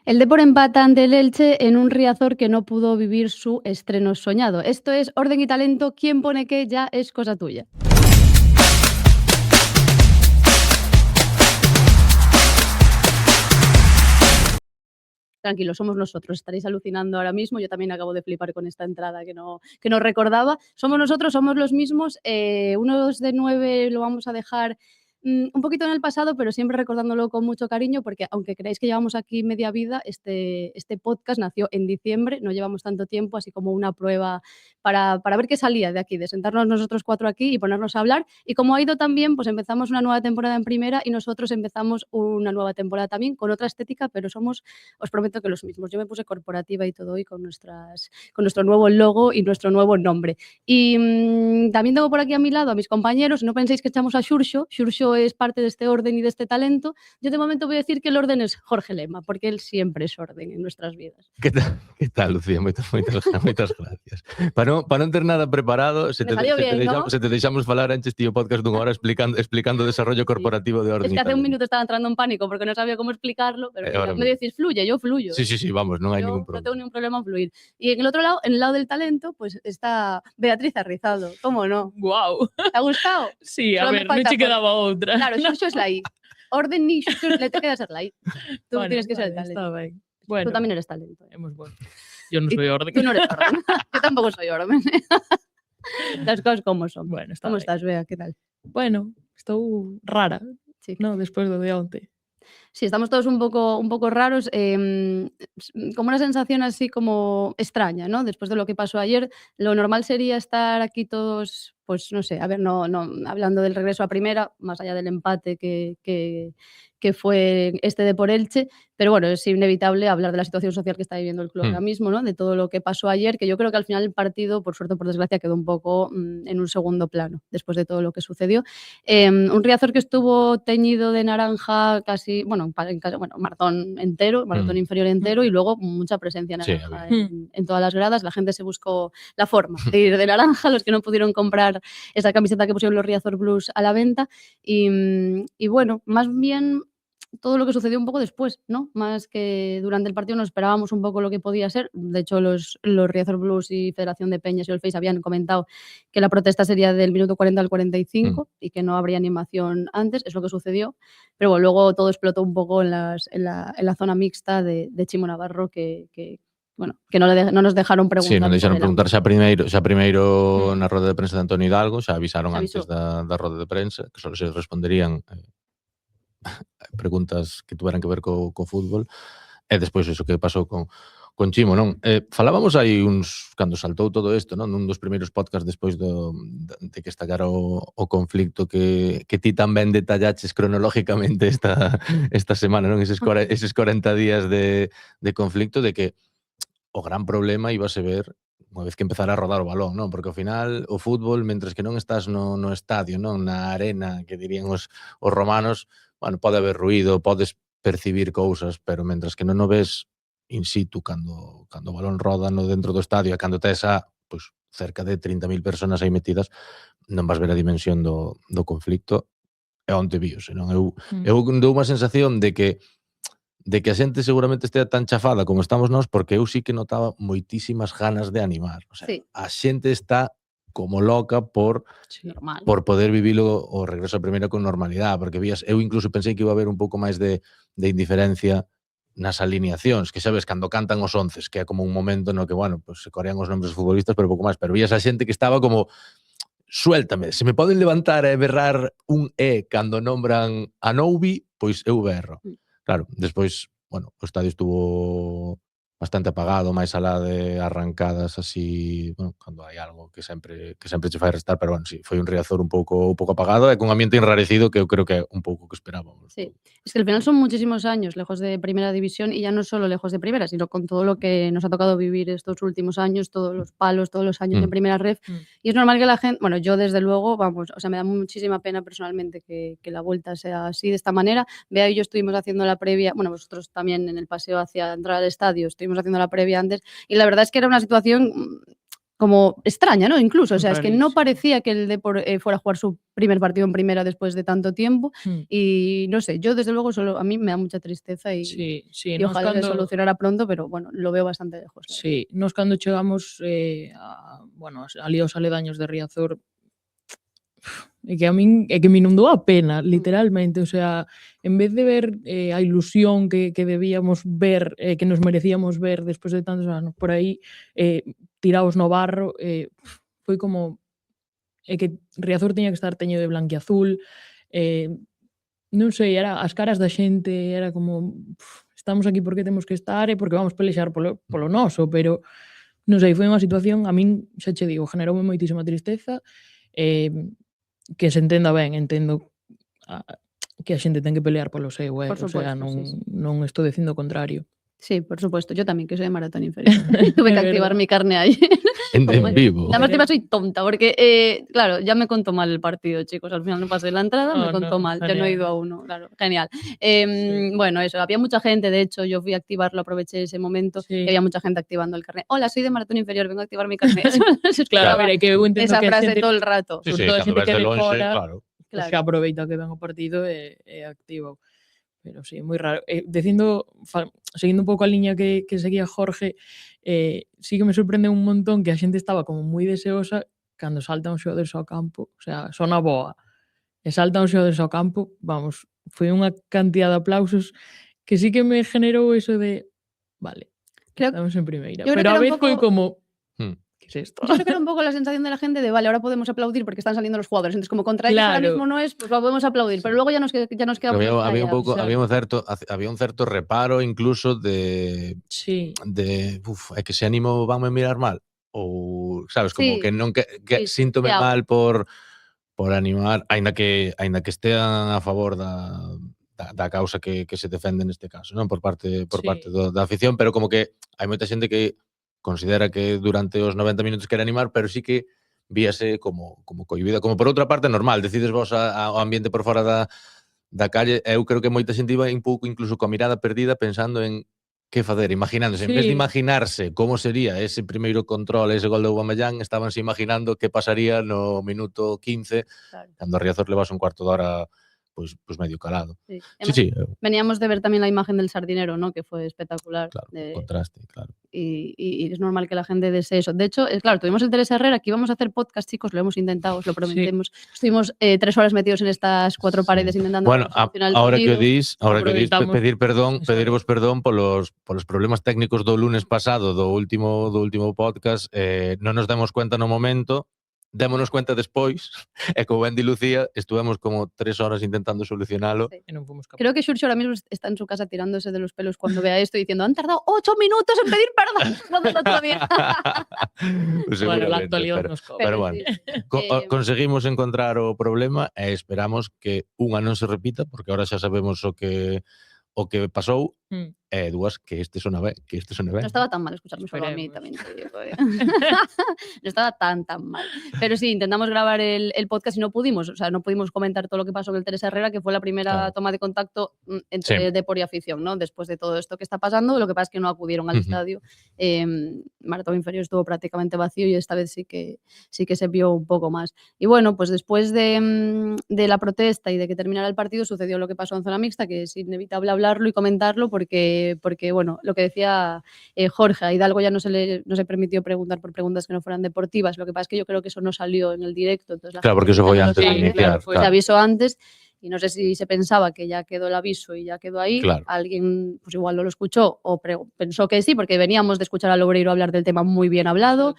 El Depor empata ante el Elche en un Riazor que no pudo vivir su estreno soñado. Esto es Orden y Talento. ¿Quién pone qué? Ya es cosa tuya. Tranquilo, somos nosotros. Estaréis alucinando ahora mismo. Yo también acabo de flipar con esta entrada que no recordaba. Somos nosotros, somos los mismos. Unos de 9 lo vamos a dejar un poquito en el pasado, pero siempre recordándolo con mucho cariño, porque aunque creáis que llevamos aquí media vida, este podcast nació en diciembre, no llevamos tanto tiempo, así como una prueba para ver qué salía de aquí, de sentarnos nosotros 4 aquí y ponernos a hablar. Y como ha ido también, pues empezamos una nueva temporada en primera y nosotros empezamos una nueva temporada también con otra estética, pero somos, os prometo que los mismos. Yo me puse corporativa y todo hoy con nuestro nuevo logo y nuestro nuevo nombre. Y también tengo por aquí a mi lado a mis compañeros. No penséis que echamos a Xurxo. Xurxo es parte de este orden y de este talento. Yo de momento voy a decir que el orden es Jorge Lema, porque él siempre es orden en nuestras vidas. Que tal, Lucía? Moitas gracias. Para non ter nada preparado, se te deixamos falar antes tío podcast dunha hora explicando o desarrollo corporativo de Orden. Es que hace un minuto estaba entrando en pánico porque no sabía cómo explicarlo, pero mira, me decís fluye, yo fluyo. Sí, vamos, non hai ningún problema. No tengo ningún problema en fluir. Y en el otro lado, en el lado del talento, pues está Beatriz Arrizado. ¿Cómo no? Guau. ¿Te ha gustado? Sí, a ver, non che quedaba outra. Claro, Xurxo es la I. Orden ni Xurxo, le te queda ser la I. Tú tienes que ser el talento. Está ben. Bueno, tú también eres talento. Bueno. Yo no soy orden. Tú no eres orden. Yo tampoco soy orden. Las cosas como son. Bueno, está ¿Cómo ben. estás, Bea? ¿Qué tal? Bueno, estou rara. Sí. No, despois do de onte. Sí, estamos todos un poco raros, como una sensación así como extraña, ¿no? Después de lo que pasó ayer, lo normal sería estar aquí todos, pues no sé, a ver, no hablando del regreso a primera, más allá del empate que fue este de por Elche, pero bueno, es inevitable hablar de la situación social que está viviendo el club ahora mismo, ¿no? De todo lo que pasó ayer, que yo creo que al final el partido, por suerte o por desgracia, quedó un poco en un segundo plano, después de todo lo que sucedió. Un Riazor que estuvo teñido de naranja casi, bueno, maratón entero, maratón inferior entero, y luego mucha presencia naranja en todas las gradas. La gente se buscó la forma de ir de naranja, los que no pudieron comprar esa camiseta que pusieron los Riazor Blues a la venta. Y bueno, más bien todo lo que sucedió un poco después, ¿no? Más que durante el partido nos esperábamos un poco lo que podía ser. De hecho, los Riazor Blues y Federación de Peñas y el Face habían comentado que la protesta sería del minuto 40 al 45 y que no habría animación antes. Es lo que sucedió. Pero bueno, luego todo explotó un poco en la zona mixta de Chimo Navarro que non nos dejaron preguntar. Sí, non deixaron preguntar xa primeiro na roda de prensa de Antonio Hidalgo, xa avisaron antes da roda de prensa, que só se responderían preguntas que tuveran que ver co fútbol, e despois iso que pasou con Chimo, non? Falábamos aí cando saltou todo isto, non? Nun dos primeiros podcasts despois de que estallara o conflicto que ti tamén detallaches cronológicamente esta semana, non? Eses 40 días de conflicto, de que o gran problema iba a se ver unha vez que empezara a rodar o balón, non? Porque ao final o fútbol, mentres que non estás no estadio, non? Na arena, que dirían os romanos, bueno, pode haber ruído, podes percibir cousas, pero mentres que non o ves in situ cando o balón roda no dentro do estadio e cando tes pois, cerca de 30.000 personas aí metidas, non vas ver a dimensión do conflicto e onte víose, non? Eu dou unha sensación de que a xente seguramente estea tan chafada como estamos nós, porque eu sí que notaba moitísimas ganas de animar. O sea, a xente está como loca por poder vivilo o regreso a primeira con normalidade, porque eu incluso pensei que iba a haber un pouco máis de indiferencia nas alineacións, que sabes, cando cantan os onces, que é como un momento no que, bueno, pues se corean os nombres dos futbolistas, pero pouco máis, pero vías a xente que estaba como suéltame, se me poden levantar e berrar un cando nombran a Noubi, pois eu berro. Claro, despois, bueno, o estadio estuvo bastante apagado, máis alá de arrancadas así, bueno, cando hai algo que sempre che fai restar, pero bueno, sí, foi un Riazor un pouco apagado e con ambiente enrarecido que eu creo que é un pouco que esperábamos. Sí, es que al final son muchísimos años lejos de primera división y ya no solo lejos de primera, sino con todo lo que nos ha tocado vivir estos últimos años, todos los palos, todos los años en primera ref. Y es normal que la gente, bueno, yo desde luego, vamos, o sea, me da muchísima pena personalmente que la vuelta sea así, de esta manera. Bea y yo estuvimos haciendo la previa, bueno, vosotros también en el paseo hacia entrar al estadio, estuvimos haciendo la previa antes y la verdad es que era una situación como extraña, ¿no? Incluso, o sea, es que no Rarísimo. parecía que el Depor fuera a jugar su primer partido en primera después de tanto tiempo y no sé, yo desde luego a mí me da mucha tristeza Sí, y ojalá se solucionara pronto, pero bueno, lo veo bastante lejos. Sí, nos cando chegamos ali aos aledaños de Riazor, é que a min non dou a pena, literalmente, o sea, en vez de ver a ilusión que debíamos ver, que nos merecíamos ver despois de tantos anos por aí tirados no barro, foi como que Riazor tiña que estar teñido de blanquiazul, non sei, era as caras da xente, era como estamos aquí porque temos que estar e porque vamos pelexar polo noso, pero non sei, foi unha situación, a min, xa che digo, generoume moitísima tristeza, que se entenda ben, entendo que a xente ten que pelear polo seu, Por o sea, suposto, sí. non estou dicindo o contrario. Sí, por supuesto, yo también, que soy de maratón inferior. Tuve que activar mi carne ahí. En vivo. Además, encima soy tonta, porque, claro, ya me contó mal el partido, chicos. Al final no pasé la entrada, me contó mal. Ya no he ido a uno, claro, genial. Bueno, eso, había mucha gente, de hecho, yo fui a activarlo, aproveché ese momento, y había mucha gente activando el carnet. Hola, soy de maratón inferior, vengo a activar mi carnet. Claro, a ver, é que eu entendo esa que a frase xente, todo el rato. Sí, sobre todo a cando xente ves que de de lonxe, fora, claro. pues que aproveita que ven o partido e activa. Pero sí, moi raro. Seguindo un pouco a liña que seguía Jorge, sí que me sorprende un montón que a xente estaba como moi deseosa cando saltan os xogadores ao campo, o sea, son a boa, e saltan os xogadores ao campo, vamos, foi unha cantidad de aplausos que sí que me generou eso de, vale, estamos en primeira, pero a vez foi como, ¿qué es esto? Yo creo que era un poco la sensación de la gente de, vale, ahora podemos aplaudir porque están saliendo los jugadores. Entonces, como contra ellos ahora mismo no es, pues lo podemos aplaudir. Pero luego ya nos quedamos había un certo reparo incluso de é que se animo vanme mirar mal ou, sabes, como que non que síntome mal por animar, aínda que estean a favor da causa que se defende neste caso, non? Por parte da afición, pero como que hai moita xente que considera que durante os 90 minutos quere animar, pero sí que víase como cohibida. Como por outra parte, normal, decides vos ao ambiente por fora da calle, eu creo que moita xente iba un pouco incluso coa mirada perdida pensando en que facer, imaginándose, en vez de imaginarse como sería ese primeiro control, ese gol de Aubameyang, estabanse imaginando que pasaría no minuto 15, cando a Riazor levase un cuarto de hora pues medio calado. Sí. Veníamos de ver también la imagen del Sardinero, ¿no? Que fue espectacular. Claro, contraste, claro. Y es normal que la gente desee eso. De hecho, claro, tuvimos el Teresa Herrera, que íbamos a hacer podcast, chicos, lo hemos intentado, os lo prometemos. Estuvimos 3 horas metidos en estas 4 paredes intentando... Bueno, ahora que o dís, pedirvos perdón polos problemas técnicos do lunes pasado, do último podcast, non nos demos cuenta no momento, démonos cuenta despois, e como ben di Lucía, estuvemos como 3 horas intentando solucionalo. E non fomos capaces. Creo que Xurxo ahora mismo está en su casa tirándose de los pelos cuando vea esto diciendo han tardado 8 minutos en pedir perdón. Bueno, la actualidad nos cobra. Pero bueno, conseguimos encontrar o problema e esperamos que unha non se repita, porque ahora xa sabemos o que pasou, e dúas, que este sona ben. No estaba tan mal escucharme solo a mí, también te digo. No estaba tan mal. Pero sí, intentamos grabar el podcast y no pudimos. O sea, no pudimos comentar todo lo que pasó con el Teresa Herrera, que fue la primera toma de contacto entre Depor y afición, ¿no? Después de todo esto que está pasando, lo que pasa es que no acudieron al estadio. Maratón inferior estuvo prácticamente vacío y esta vez sí que se vio un poco más. Y bueno, pues después de la protesta y de que terminara el partido, sucedió lo que pasó en zona mixta, que es inevitable hablarlo y comentarlo porque bueno, lo que decía Jorge, a Hidalgo ya no se permitió preguntar por preguntas que no fueran deportivas. Lo que pasa es que yo creo que eso no salió en el directo. Entonces claro, porque eso fue antes de iniciar. Se avisó antes y no sé si se pensaba que ya quedó el aviso y ya quedó ahí. Claro. Alguien pues igual no lo escuchó o pensó que sí, porque veníamos de escuchar a Loureiro hablar del tema muy bien hablado.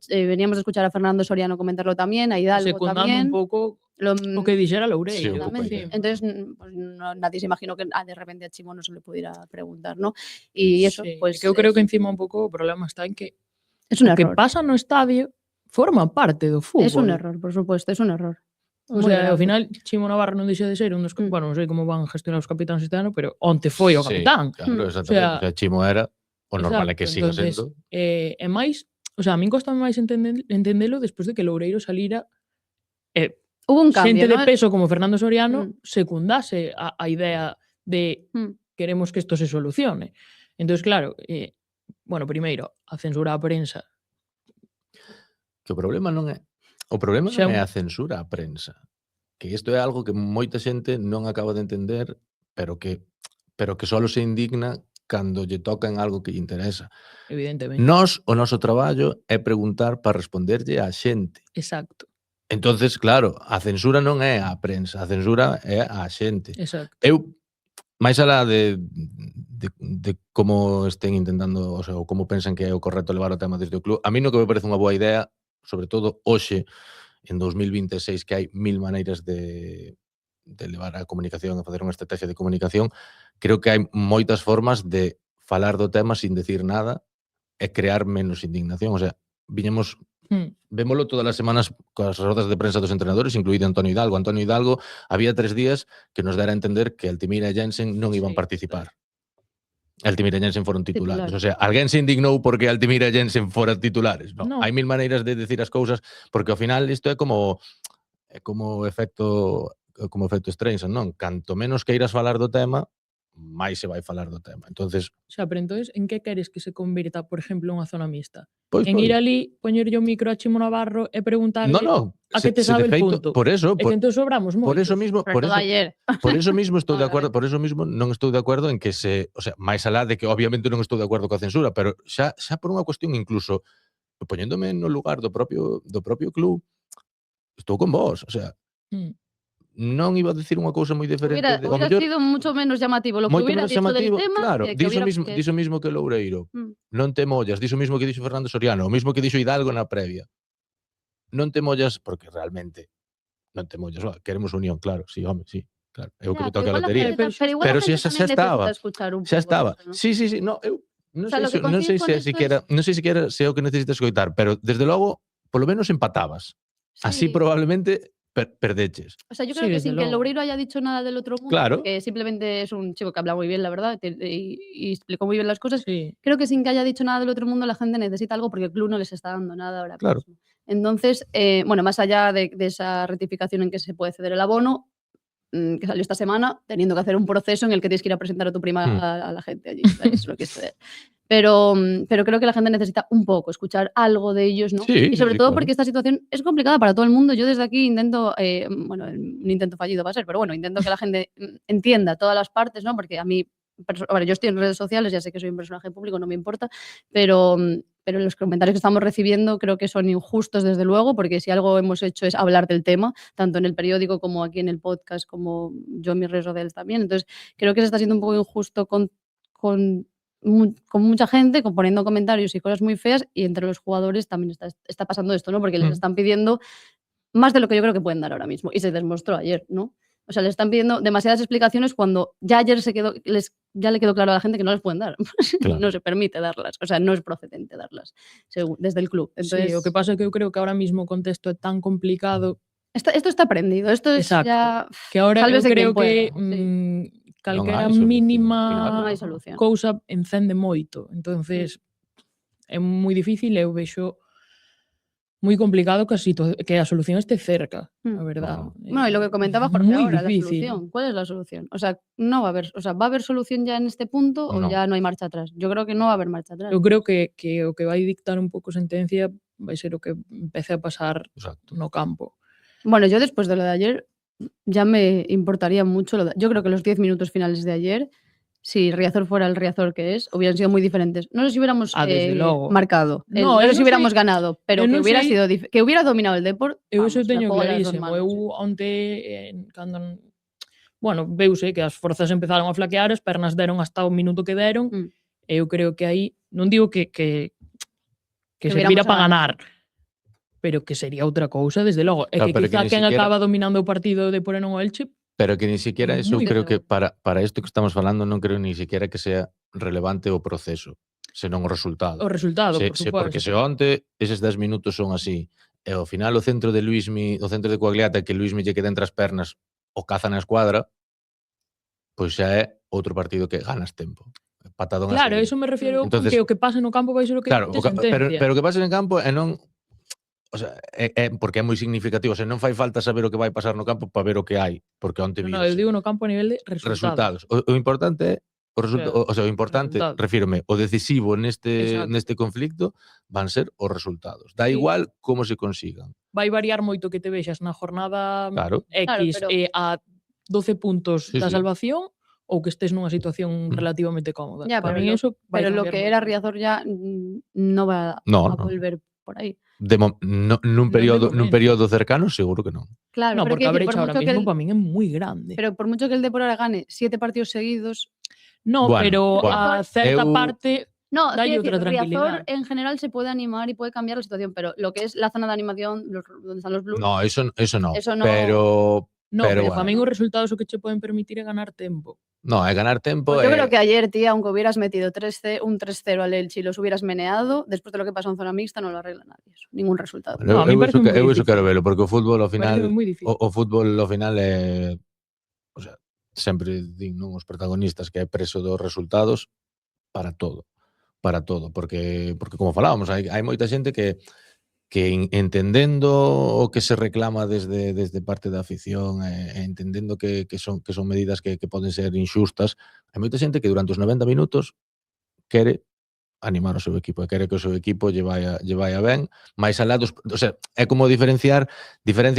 Veníamos de escuchar a Fernando Soriano comentarlo también, a Hidalgo secundando también. Un pouco o que dixera Loureiro. Entonces, pues, nadie se imaginó que de repente a Chimo no se le pudiera preguntar, ¿no? Y eso, pues... Que eu creo que encima un pouco o problema está en que es un error. O que pasa no estadio forma parte do fútbol. Es un error, por supuesto, es un error. O sea, ao final, Chimo Navarro non deixa de ser un dos... Bueno, non sei como van gestionar os capitáns este ano, pero onte foi o capitán. Claro, exactamente. O sea, Chimo era o normal é que siga sendo. E máis, o sea, a min costame máis entendelo despois de que Loureiro salira hubo un cambio, xente de ¿no? peso como Fernando Soriano secundase a idea de queremos que isto se solucione. Entonces, claro, bueno, primeiro, a censura á prensa Que o problema non é Xa a censura á prensa, que isto é algo que moita xente non acaba de entender, pero que solo se indigna cando lle toca en algo que lle interesa. evidentemente. O noso traballo é preguntar para responderlle á xente. Exacto, Entonces, claro, a censura non é á prensa, a censura é á xente. exacto. Eu, máis alá de como estén intentando, o sea, ou como pensan que é o correcto levar o tema desde o club, a mí no que me parece unha boa idea, sobre todo hoxe, en 2026, que hai 1000 maneiras de levar a comunicación, a facer unha estrategia de comunicación, creo que hai moitas formas de falar do tema sin decir nada e crear menos indignación. O sea, vémolo todas as semanas coas rodas de prensa dos entrenadores, incluído Antonio Hidalgo. Antonio Hidalgo, había 3 días que nos dera a entender que Altimira e Jensen non iban Sí, participar. Altimira e Jensen foron titulares. Titulares. O sea, alguén se indignou porque Altimira e Jensen foran titulares. No. No. Hai 1000 maneiras de decir as cousas, porque ao final isto é como efecto Streisand, non? Canto menos queiras falar do tema, máis se vai falar do tema. Entonces, Xa, pero entonces, en que queres que se convirta, por exemplo, unha zona mixta? pois, En ir ali, poñerlle o micro a Chimo Navarro e preguntarlle no, a que te se sabe de el feito, punto. por eso, É que entón sobramos moitos. por eso mismo, Sobre todo ayer. por eso mismo estou de Ahora acordo, por eso mismo non estou de acordo en que o sea, máis alá de que obviamente non estou de acordo coa censura, pero xa por unha cuestión incluso poñéndome no lugar do propio club, estou con vos, o sea, Mm. non iba a dicir unha cousa moi diferente ao Hubiera mellor, sido mucho menos llamativo lo que moito hubiera menos dicho del chamativo, tema claro, que hubiera diso mismo que Loureiro. Mm. Non te mollas, diso mismo que dixo Fernando Soriano, o mismo que dixo Hidalgo na previa. Non te mollas porque realmente non te mollas, queremos unión, claro, sí, home, sí, claro, é o que Ya, me toca a igual la lotería. gente pero igual Pero la si gente xa tamén estaba. necesita escuchar un Xa pouco estaba. eso, ¿no? Sí, no, eu non O sea, sei lo que non sei consigues con se esto siquiera, es non sei siquiera se é o que necesitas escoitar, pero desde logo, polo menos empatabas. Así Sí. probablemente perdeches. O sea, yo Sí, creo que desde sin que el logo. Loureiro haya dicho nada del otro mundo, Claro. porque simplemente es un chico que habla muy bien, la verdad, y explicó muy bien las cosas. Sí. Creo que sin que haya dicho nada del otro mundo, la gente necesita algo porque el club no les está dando nada ahora Claro. mismo. Entonces, bueno, más allá de esa rectificación en que se puede ceder el abono, que salió esta semana, teniendo que hacer un proceso en el que tienes que ir a presentar a tu prima a la gente allí. ¿Sabes? Es lo que es. Pero creo que la gente necesita un poco escuchar algo de ellos, ¿no? Sí, Y sobre sí, todo claro. porque esta situación es complicada para todo el mundo. Yo desde aquí intento, bueno, un intento fallido va a ser, pero bueno, intento que la gente entienda todas las partes, ¿no? Porque a mí, bueno, yo estoy en redes sociales, ya sé que soy un personaje público, no me importa, pero los comentarios que estamos recibiendo creo que son injustos desde luego, porque si algo hemos hecho es hablar del tema, tanto en el periódico como aquí en el podcast, como yo en mis redes sociales también. Entonces, creo que se está siendo un poco injusto con mucha gente, poniendo comentarios y cosas muy feas, y entre los jugadores también está pasando esto, ¿no? Porque les están pidiendo más de lo que yo creo que pueden dar ahora mismo, y se demostró ayer, ¿no? O sea, les están pidiendo demasiadas explicaciones cuando ya ayer ya le quedó claro a la gente que no les pueden dar. Claro. No se permite darlas, o sea, no es procedente darlas desde el club. Entonces, Sí, o que pasa é que eu creo que ahora mismo o contexto é tan complicado esto está aprendido, esto es Exacto. ya... que ahora eu Sálvese creo quen pueda, que sí. calquera Non hai solución, mínima non hai solución. cousa encende moito. Entonces, é moi difícil e eu vexo moi complicado que a solución este cerca, a verdad. No. Bueno, y lo que comentaba Jorge Moi ahora, la difícil. solución. ¿Cuál es la solución? O sea, no va a haber, o sea, ¿va a haber solución ya en este punto o No. ya no hay marcha atrás? Yo creo que no va a haber marcha atrás. Eu creo que o que vai dictar un pouco sentencia vai ser o que empece a pasar Exacto. no campo. Bueno, yo después de lo de ayer ya me importaría mucho yo creo que los 10 minutos finales de ayer, si Riazor fuera el Riazor que es, hubieran sido muy diferentes. No sé si hubiéramos desde logo. marcado, No, no eu sé si non hubiéramos sei- ganado, pero eu que non hubiera sei- sido que hubiera dominado el Depor. Eu vamos, iso me teño juego las dos clarísimo. manos, Eu sí. onte, cando bueno, veuse que as forzas empezaron a flaquear, as pernas deron hasta o minuto que deron, e eu creo que aí, non digo que servira hubiéramos para ganado. ganar, pero que sería outra cousa, desde logo. E Claro, que pero quizá que ni quen siquiera- acaba dominando o partido de por e non o Elche, Pero que ni siquiera eso, Moi creo que seguro. para isto que estamos falando non creo ni siquiera que sea relevante o proceso, senón o resultado. o resultado, por suposto. Porque se onte eses 10 minutos son así, e ao final o centro de Luismi, o centro de Coagliata, que Luismi lle queda entre as pernas, o caza na escuadra, pois xa é outro partido que ganas tempo. Patadón a Claro, seguir. iso me refiero Entonces, que o que pase no campo vai ser o que Claro, dicte sentencia. pero o que pasa en campo é non, o sea, é porque é moi significativo, o sea, non fai falta saber o que vai pasar no campo para ver o que hai, porque onte No, eu vírose. digo no campo a nivel de resultados. Resultados. O importante é o sea, o importante, resultado. refírome, o decisivo Exacto. neste conflicto van ser os resultados. Da Sí. igual como se consigan. Vai variar moito que te vexas na jornada Claro. X Claro, pero a 12 puntos Sí, da sí. salvación ou que estes nunha situación Mm. relativamente cómoda. ya, Para pero min eso vai lo cambiar que moito. era Riazor ya no va No, a no. volver por ahí. Nun Non de período momento. cercano seguro que non. Claro, No, pero porque a quiero decir, brecha ahora mismo para min é moi grande. pero por mucho que el Depor ahora gane 7 partidos seguidos, No, Bueno, pero bueno, a certa eu- parte no, dalle quiero outra decir, Riazor tranquilidade. en general se puede animar y puede cambiar la situación, pero lo que es la zona de animación, donde están los Blues, No, eso no. eso no. Pero Pero para bueno. min os resultados o que che poden permitir é ganar tempo. No, é ganar tempo Pues yo creo e que ayer, tía, aunque hubieras metido un 3-0 al Elche y los hubieras meneado, después de lo que pasó en zona mixta no lo arregla nadie eso, ningún resultado. Bueno, No, a mí eu pareceme moi iso difícil. quero velo, porque o fútbol ao final Pareceme moi difícil. o fútbol ao final é, o sea, sempre din non os protagonistas que é preso dos resultados para todo, porque como falábamos, hai moita xente que entendendo o que se reclama desde parte da afición e entendendo que son medidas que poden ser inxustas, hai moita xente que durante os 90 minutos quere animar o seu equipo, e quere que o seu equipo lle vaia ben, máis alá dos, o sea, é como diferencia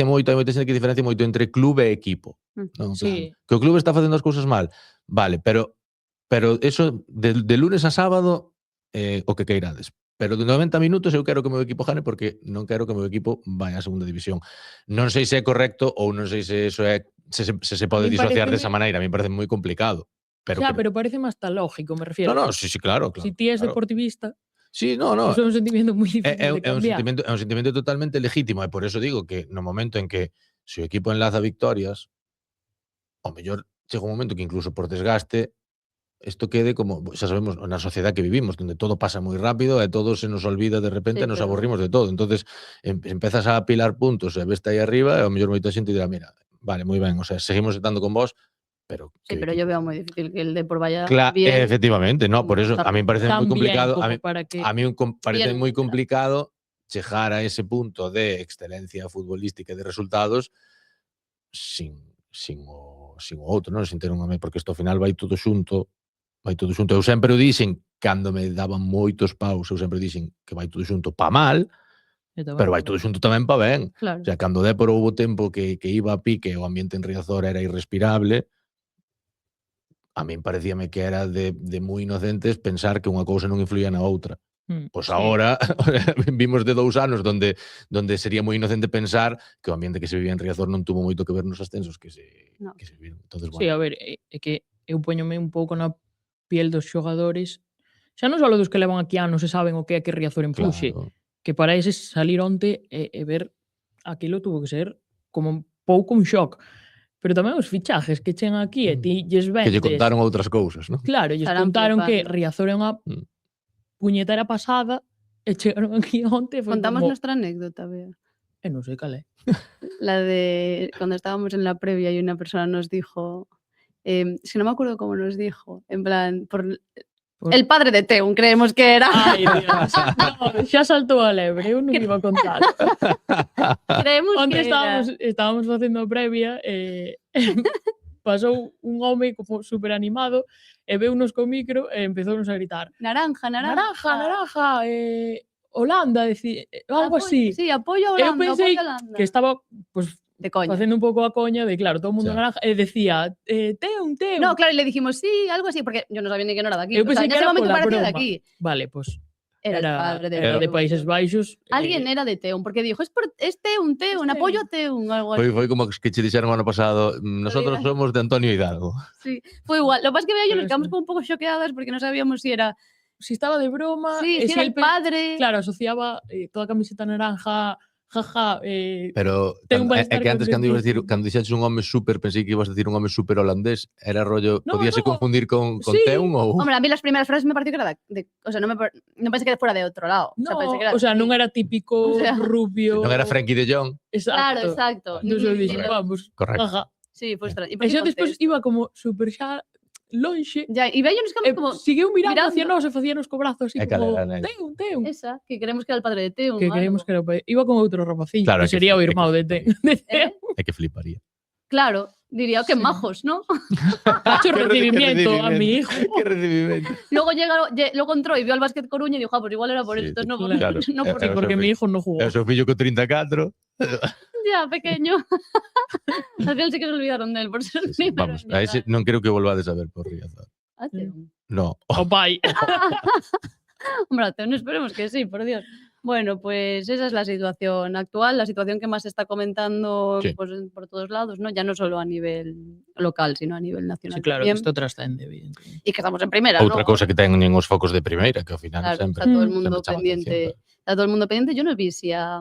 moito, hai moita xente que diferencia moito entre clube e equipo, non? En plan, Sí. que o clube está facendo as cousas mal, vale, pero eso de lunes a sábado o que queirades. Pero de 90 minutos eu quero que o meu equipo gane porque non quero que o meu equipo vaia a segunda división. Non sei se é correcto ou non sei se eso é se pode min disociar pareceme- desa maneira, a mí parece moi complicado. Pero parece hasta lógico, me refiero. No, sí, claro. Si ti és claro. deportivista, Sí, no. eso é un sentimento moi difícil É de un cambiar. sentimento totalmente legítimo, e por eso digo que no momento en que se o equipo enlaza victorias, ao mellor chega un momento que incluso por desgaste isto quede como, xa sabemos, na sociedade que vivimos, donde todo pasa moi rápido e todo se nos olvida de repente, Sí, nos pero- aburrimos de todo. Entonces empezas a apilar puntos e veste aí arriba e ao mellor moita xente dirá, mira, vale, moi ben, o sea, seguimos estando con vos, pero Sí, pero yo veo muy difícil que el Depor vaya Claro, bien. efectivamente, no, por como eso está a mí me parece moi Tan bien complicado, como para que... a mí parece Bien, moi será. complicado chegar a ese punto de excelencia futbolística e de resultados sin o outro, non? Sin ter unha porque isto ao final vai todo xunto. Eu sempre o dixen cando me daban moitos paus, eu sempre dixen que vai todo xunto pa mal, pero vai todo xunto tamén pa ben. Claro. O sea, cando Depor houbo tempo que iba a pique, o ambiente en Riazor era irrespirable, a min parecíame que era de moi inocentes pensar que unha cousa non influía na outra. Pois sí. agora vimos de 2 anos donde sería moi inocente pensar que o ambiente que se vivía en Riazor non tuvo moito que ver nos ascensos que se viviron. Entonces, Sí, a ver, é que eu poñome un pouco na piel dos xogadores, xa non só dos que levan aquí anos e saben o que é que Riazor empuxe, claro. que para eses salir onte e ver aquilo tuvo que ser como un pouco un shock. Pero tamén os fichajes que chegan aquí e ti lles vendes... Que lle contaron outras cousas, non? Claro, lles Estarán contaron que flipando. Riazor é unha puñetera pasada e chegaron aquí onte e foi Contamos como... nuestra anécdota, Bea. non sei cal é. La de cuando estábamos en la previa y una persona nos dijo, es que no me acuerdo cómo nos dijo, en plan, el padre de Teun, creemos que era. Ai, Dios. No, xa saltou a lebre, eu non iba a contar. Creemos Onte que era. estábamos facendo a previa e pasou un home como super animado e veunos co micro e empezounos a gritar Naranja. naranja, Holanda, algo así. Sí, apoyo a Eu Holanda, pensei apoyo a Holanda. que estaba pues, de coña. facendo un pouco a coña de, claro, todo o mundo naranja, e decía, Teun. No, claro, y le dijimos, sí, algo así, porque yo no sabía ni que no era de aquí. Eu pensei en ese momento pola parecía de broma. aquí. Vale, pues Era el padre de era de Teun. Países Baixos. Alguien era de Teun, porque dijo, es Teun, apoyo a Teun, algo así. Foi como que che dixeron o ano pasado, nosotros somos de Antonio Hidalgo. Sí, fue igual. Lo que pasa es que Bea y yo Pero nos quedamos eso. como un poco choqueadas porque no sabíamos si era... Si estaba de broma, Sí, e si si era el padre... Claro, asociaba toda a camiseta naranja, jaja, Pero Teun vai é estar que antes cando ibas contentísimo. dicir, cando dixeches un home super, pensei que ibas a dicir un home super holandés, era rollo, No, podíase no. confundir con Sí. Teun ou... Hombre, a mí las primeras frases me pareció que era o sea, no pensé que fuera de otro lado. No, pensé que era o sea, de aquí. non era típico O sea, rubio. Non era Frankie de Jong. Exacto. Exacto. Entón eu dixen, Y- vamos, Correcto. jaja. Sí, fue extraño. E xa despois iba como super xa lonxe, Ya, y Bea y yo nos quedamos como... seguiu mirando hacia mirando. nós e facíanos co brazo así E cal como, era, nel? Teun. Esa, que creemos que era el padre de Teun. Que creímos que era iba con outro rapacillo, Claro, que sería o irmão de Teun. ¿Eh? É que fliparía. Claro. diría, qué Sí. majos, ¿no? Mucho recibimiento a mi hijo. Qué recibimiento. Luego entró y vio al Básquet Coruña y dijo, pues igual era por Sí, esto, sí, no por, claro. no por Sí, Eso porque fue- mi hijo no jugó. E o seu fillo co 34. ya pequeño. Al final sí que se olvidaron de él por ser el Sí, primero. vamos, en a ese llegar. non creo que volvades a ver por Riazor. Ah, tío. No. O pai. Hombre, no esperemos que sí, por Dios. Bueno, pues esa es la situación actual, la situación que más se está comentando Sí. pues, por todos lados, ¿no? Ya no solo a nivel local, sino a nivel nacional Sí, claro, que también. isto trascende, evidentemente. Y que estamos en primera, Outra ¿no? cousa que teñen os focos de primeira, que ao final Claro, sempre, está todo el Mm. mundo sempre chama atención, pendiente. claro. Está todo el mundo pendiente. Yo no vi si a...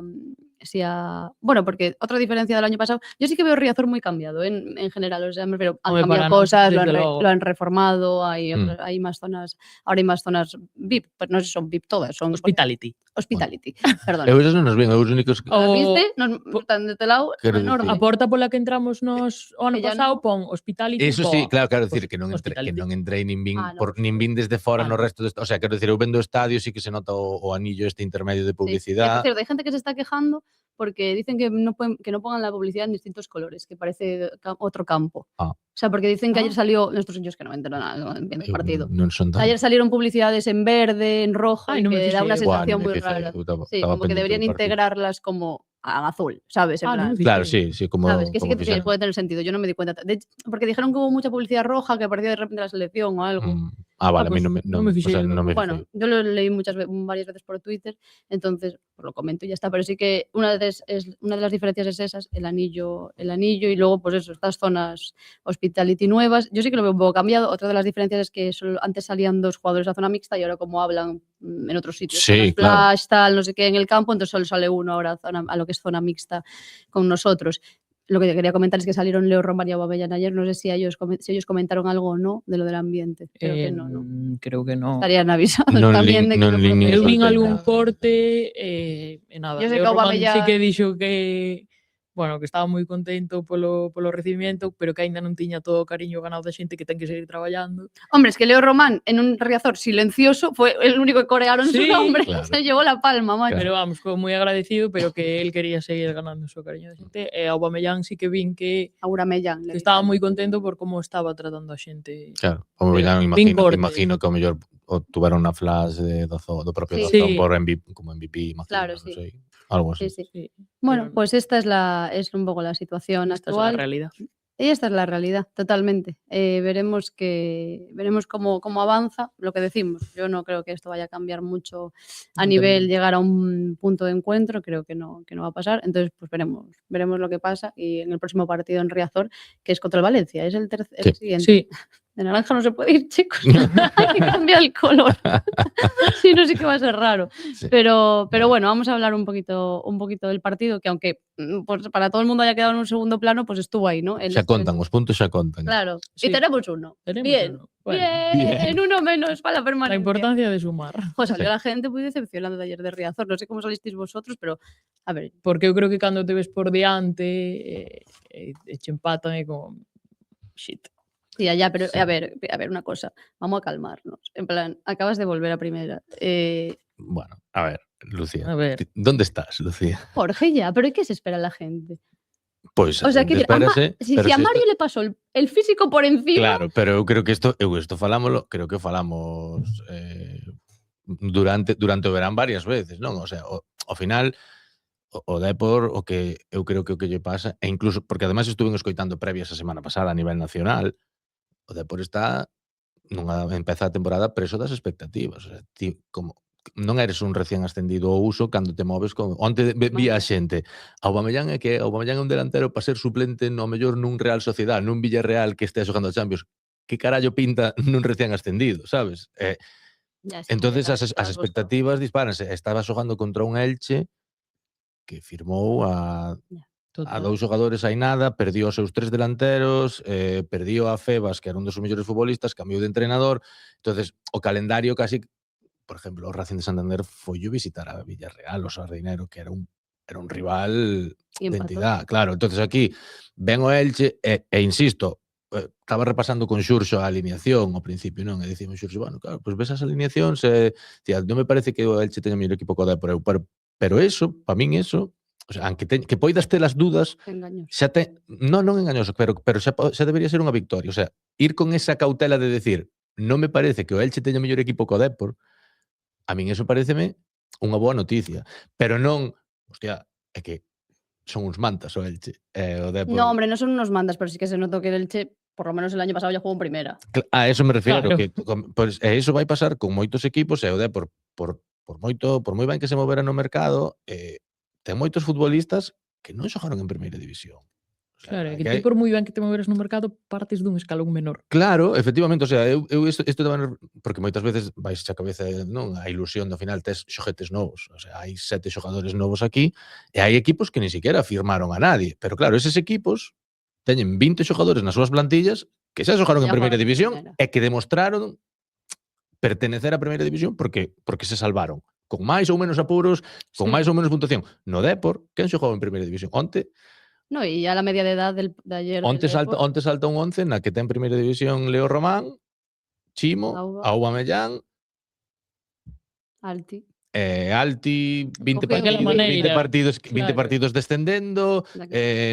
Bueno, porque otra diferencia del año pasado, yo sí que veo Riazor muy cambiado en general, o sea, me refiero, han Hombre, cambiado para nós, cosas, desde logo. lo han reformado, Mm. hay más zonas, ahora hay más zonas VIP, pero no sé si son VIP todas, son Hospitality. Hospitality, perdón. Eu esos non os ven, eu os únicos que... ¿Las O- viste? Nos están de este lado Quero en dicir- orden. A porta pola que entramos nos o ano Que ya pasado non. pon Hospitality. Eso sí, boa. claro, quero Pues dicir que non Hospitality. entrei nin vin Ah, no, por por nin vin desde fora Ah, no no. resto o sea, quero dicir, eu vendo o estadio sí que se nota o anillo este intermedio de Sí. Y, por publicidade. cierto, hay gente que se está quejando porque dicen que no pongan la publicidad en distintos colores, que parece otro campo. Ah. O sea, porque dicen que Ah. ayer salió, estos yo es que no me entero nada, no entiendo el Eu partido. non son tan... Ayer salieron publicidades en verde, en rojo, Ay, y no me que da fixei una eu. Buah, sensación non me muy fixei, rara. eu estaba Sí, estaba como que pendente deberían do partido. integrarlas como a azul, ¿sabes? En Ah, no plan, me fixei. Claro, sí, sí, como ¿sabes? Que sí como que sí, fixeron. puede tener sentido. Yo no me di cuenta. De hecho, porque dijeron que hubo mucha publicidad roja que aparecía de repente la selección o algo. Vale, a mí pues non me non me o sea, fixei eu non me Bueno, fixei. yo lo leí varias veces por Twitter, entonces pues lo comento y ya está. Pero sí que una de las diferencias es esas, el anillo y luego pues eso, estas zonas hospitality nuevas. Yo sí que lo veo un poco cambiado. Otra de las diferencias es que antes salían 2 jugadores a zona mixta y ahora como hablan en otros sitios, Sí, zonas claro. flash, tal, no sé qué, en el campo, entonces solo sale uno ahora a lo que es zona mixta con nosotros. Lo que te quería comentar es que salieron Leo Román y Aubameyang ayer. No sé si ellos comentaron algo o no de lo del ambiente. Creo que no. Creo que no. Estarían avisados Non también lin- de que non no lin nin Eu vin soltei algún nada. corte e nada. Yo sé Leo que Román Aubameyang- sí que dixo que que estaba moi contento polo recibimiento, pero que aínda non tiña todo o cariño ganado da xente, que ten que seguir traballando. Hombre, es que Leo Román en un Riazor silencioso fue el único que corearon su Sí, nombre. claro. Se llevó la palma, macho. Pero vamos, foi moi agradecido, pero que él quería seguir ganando o seu cariño da xente. E a Aubameyang sí que vin que Aubameyang. estaba moi contento por como estaba tratando a xente. Claro, como Pero verán, vin cortes. imagino que ao mellor tuveron a flash do propio Sí. Dazón Sí. por MVP, como MVP, imagino, Claro, non sí. sei, algo así. Sí, sí. Sí, Bueno, pero pues esta es un poco la situación esta es la actual. realidad. Y esta es la realidad, totalmente. Veremos cómo avanza lo que decimos. Yo no creo que esto vaya a cambiar mucho a Yo nivel también. llegar a un punto de encuentro. Creo que no va a pasar. Entonces, pues veremos lo que pasa. Y en el próximo partido en Riazor, que es contra el Valencia, es el Sí. siguiente. Sí, De naranja no se puede ir, chicos. Hay que cambiar el color. Si no, sí que va a ser raro. Sí. Pero bueno, vamos a hablar un poquito del partido, que aunque pues, para todo el mundo haya quedado en un segundo plano, pues estuvo ahí, ¿no? Xa contan, os puntos xa contan. Claro. Sí. Y tenemos uno. tenemos Bien. uno. Bueno, Bien, uno menos para la la permanencia. importancia de sumar. Pues salió Sí. la gente muy decepcionada de ayer de Riazor. No sé cómo salisteis vosotros, pero a ver, Porque eu creo que cando te ves por diante e che empatan é como shit. sí, allá, pero Sí. a ver, una cosa. Vamos a calmarnos. En plan, acabas de volver a primera. Bueno, a ver, Lucía. A ver. ¿Dónde estás, Lucía? Jorge, ya, pero ¿qué se espera la gente? Pois, O sea, que espérase, si pero a se Mario isto- le pasó el físico por encima. Claro, pero eu creo que isto falámoslo, creo que falamos durante o verán varias veces, non? O sea, ao final o Depor, o que eu creo que o que lle pasa, e incluso porque ademais estuven escoitando previas a semana pasada a nivel nacional, o Depor está empeza a temporada preso das expectativas, o sea, ti como non eres un recién ascendido ao uso cando te moves con onte vía a xente. Aubameyang é un delantero para ser suplente no mellor nun Real Sociedad, nun Villarreal que estea xogando a Champions. Que carallo pinta nun recién ascendido, sabes? Ya, sí, Entonces ya, as estás vos expectativas dispáranse. Estaba xogando contra un Elche que firmou a Total. 2 xogadores hai nada, perdió os seus 3 delanteros, perdió a Febas, que era un dos seus mellores futbolistas, cambiou de entrenador. Entonces, o calendario casi, por exemplo, o Racing de Santander foi visitar a Villarreal, o Sardinero, que era un rival y de empató. entidade. Claro, entonces aquí ven o Elche e insisto, estaba repasando con Xurxo a alineación ao principio, non? E dicimos Xurxo, bueno, claro, pues ves as alineacións e non me parece que o Elche teña mellor equipo que o Depor, pero eso, para min eso, O sea, aunque poidas ter as dudas, Engañoso. xa non engañoso, pero xa debería ser unha victoria. O sea, ir con esa cautela de decir, non me parece que o Elche teña mellor equipo que o Dépor, a min eso pareceme unha boa noticia. Pero non, hostia, é que son uns mantas o Elche. O Dépor... No, hombre, no son unos mandas, pero sí que se notó que el Elche, por lo menos el año pasado, ya jugó en primera. A eso me refiero, Claro. que pues, eso vai pasar con moitos equipos e o Dépor, por moi ben que se movera no mercado, ten moitos futbolistas que non xogaron en primeira división. O sea, Claro, que que ti por moi ben que te moveras no mercado, partes dun escalón menor. Claro, efectivamente, o sea, eu isto tamén, porque moitas veces vais a cabeza, non, a ilusión do final tes xoguetes novos, o sea, hai 7 xogadores novos aquí e hai equipos que ni siquiera firmaron a nadie, pero claro, eses equipos teñen 20 xogadores nas súas plantillas que xa xogaron en Ya primeira jugaron en división primera. e que demostraron pertenecer á primeira división porque se salvaron, con máis ou menos apuros, con Sí. máis ou menos puntuación. No Dépor, quen xogou en primeira división? No, y ya la media de edad de ayer. Onte salta un 11 na que ten primeira división Leo Román, Chimo, Aubameyang, Alti. Alti, 20 Coge aquela partidos, maneira, 20 claro. partidos descendendo,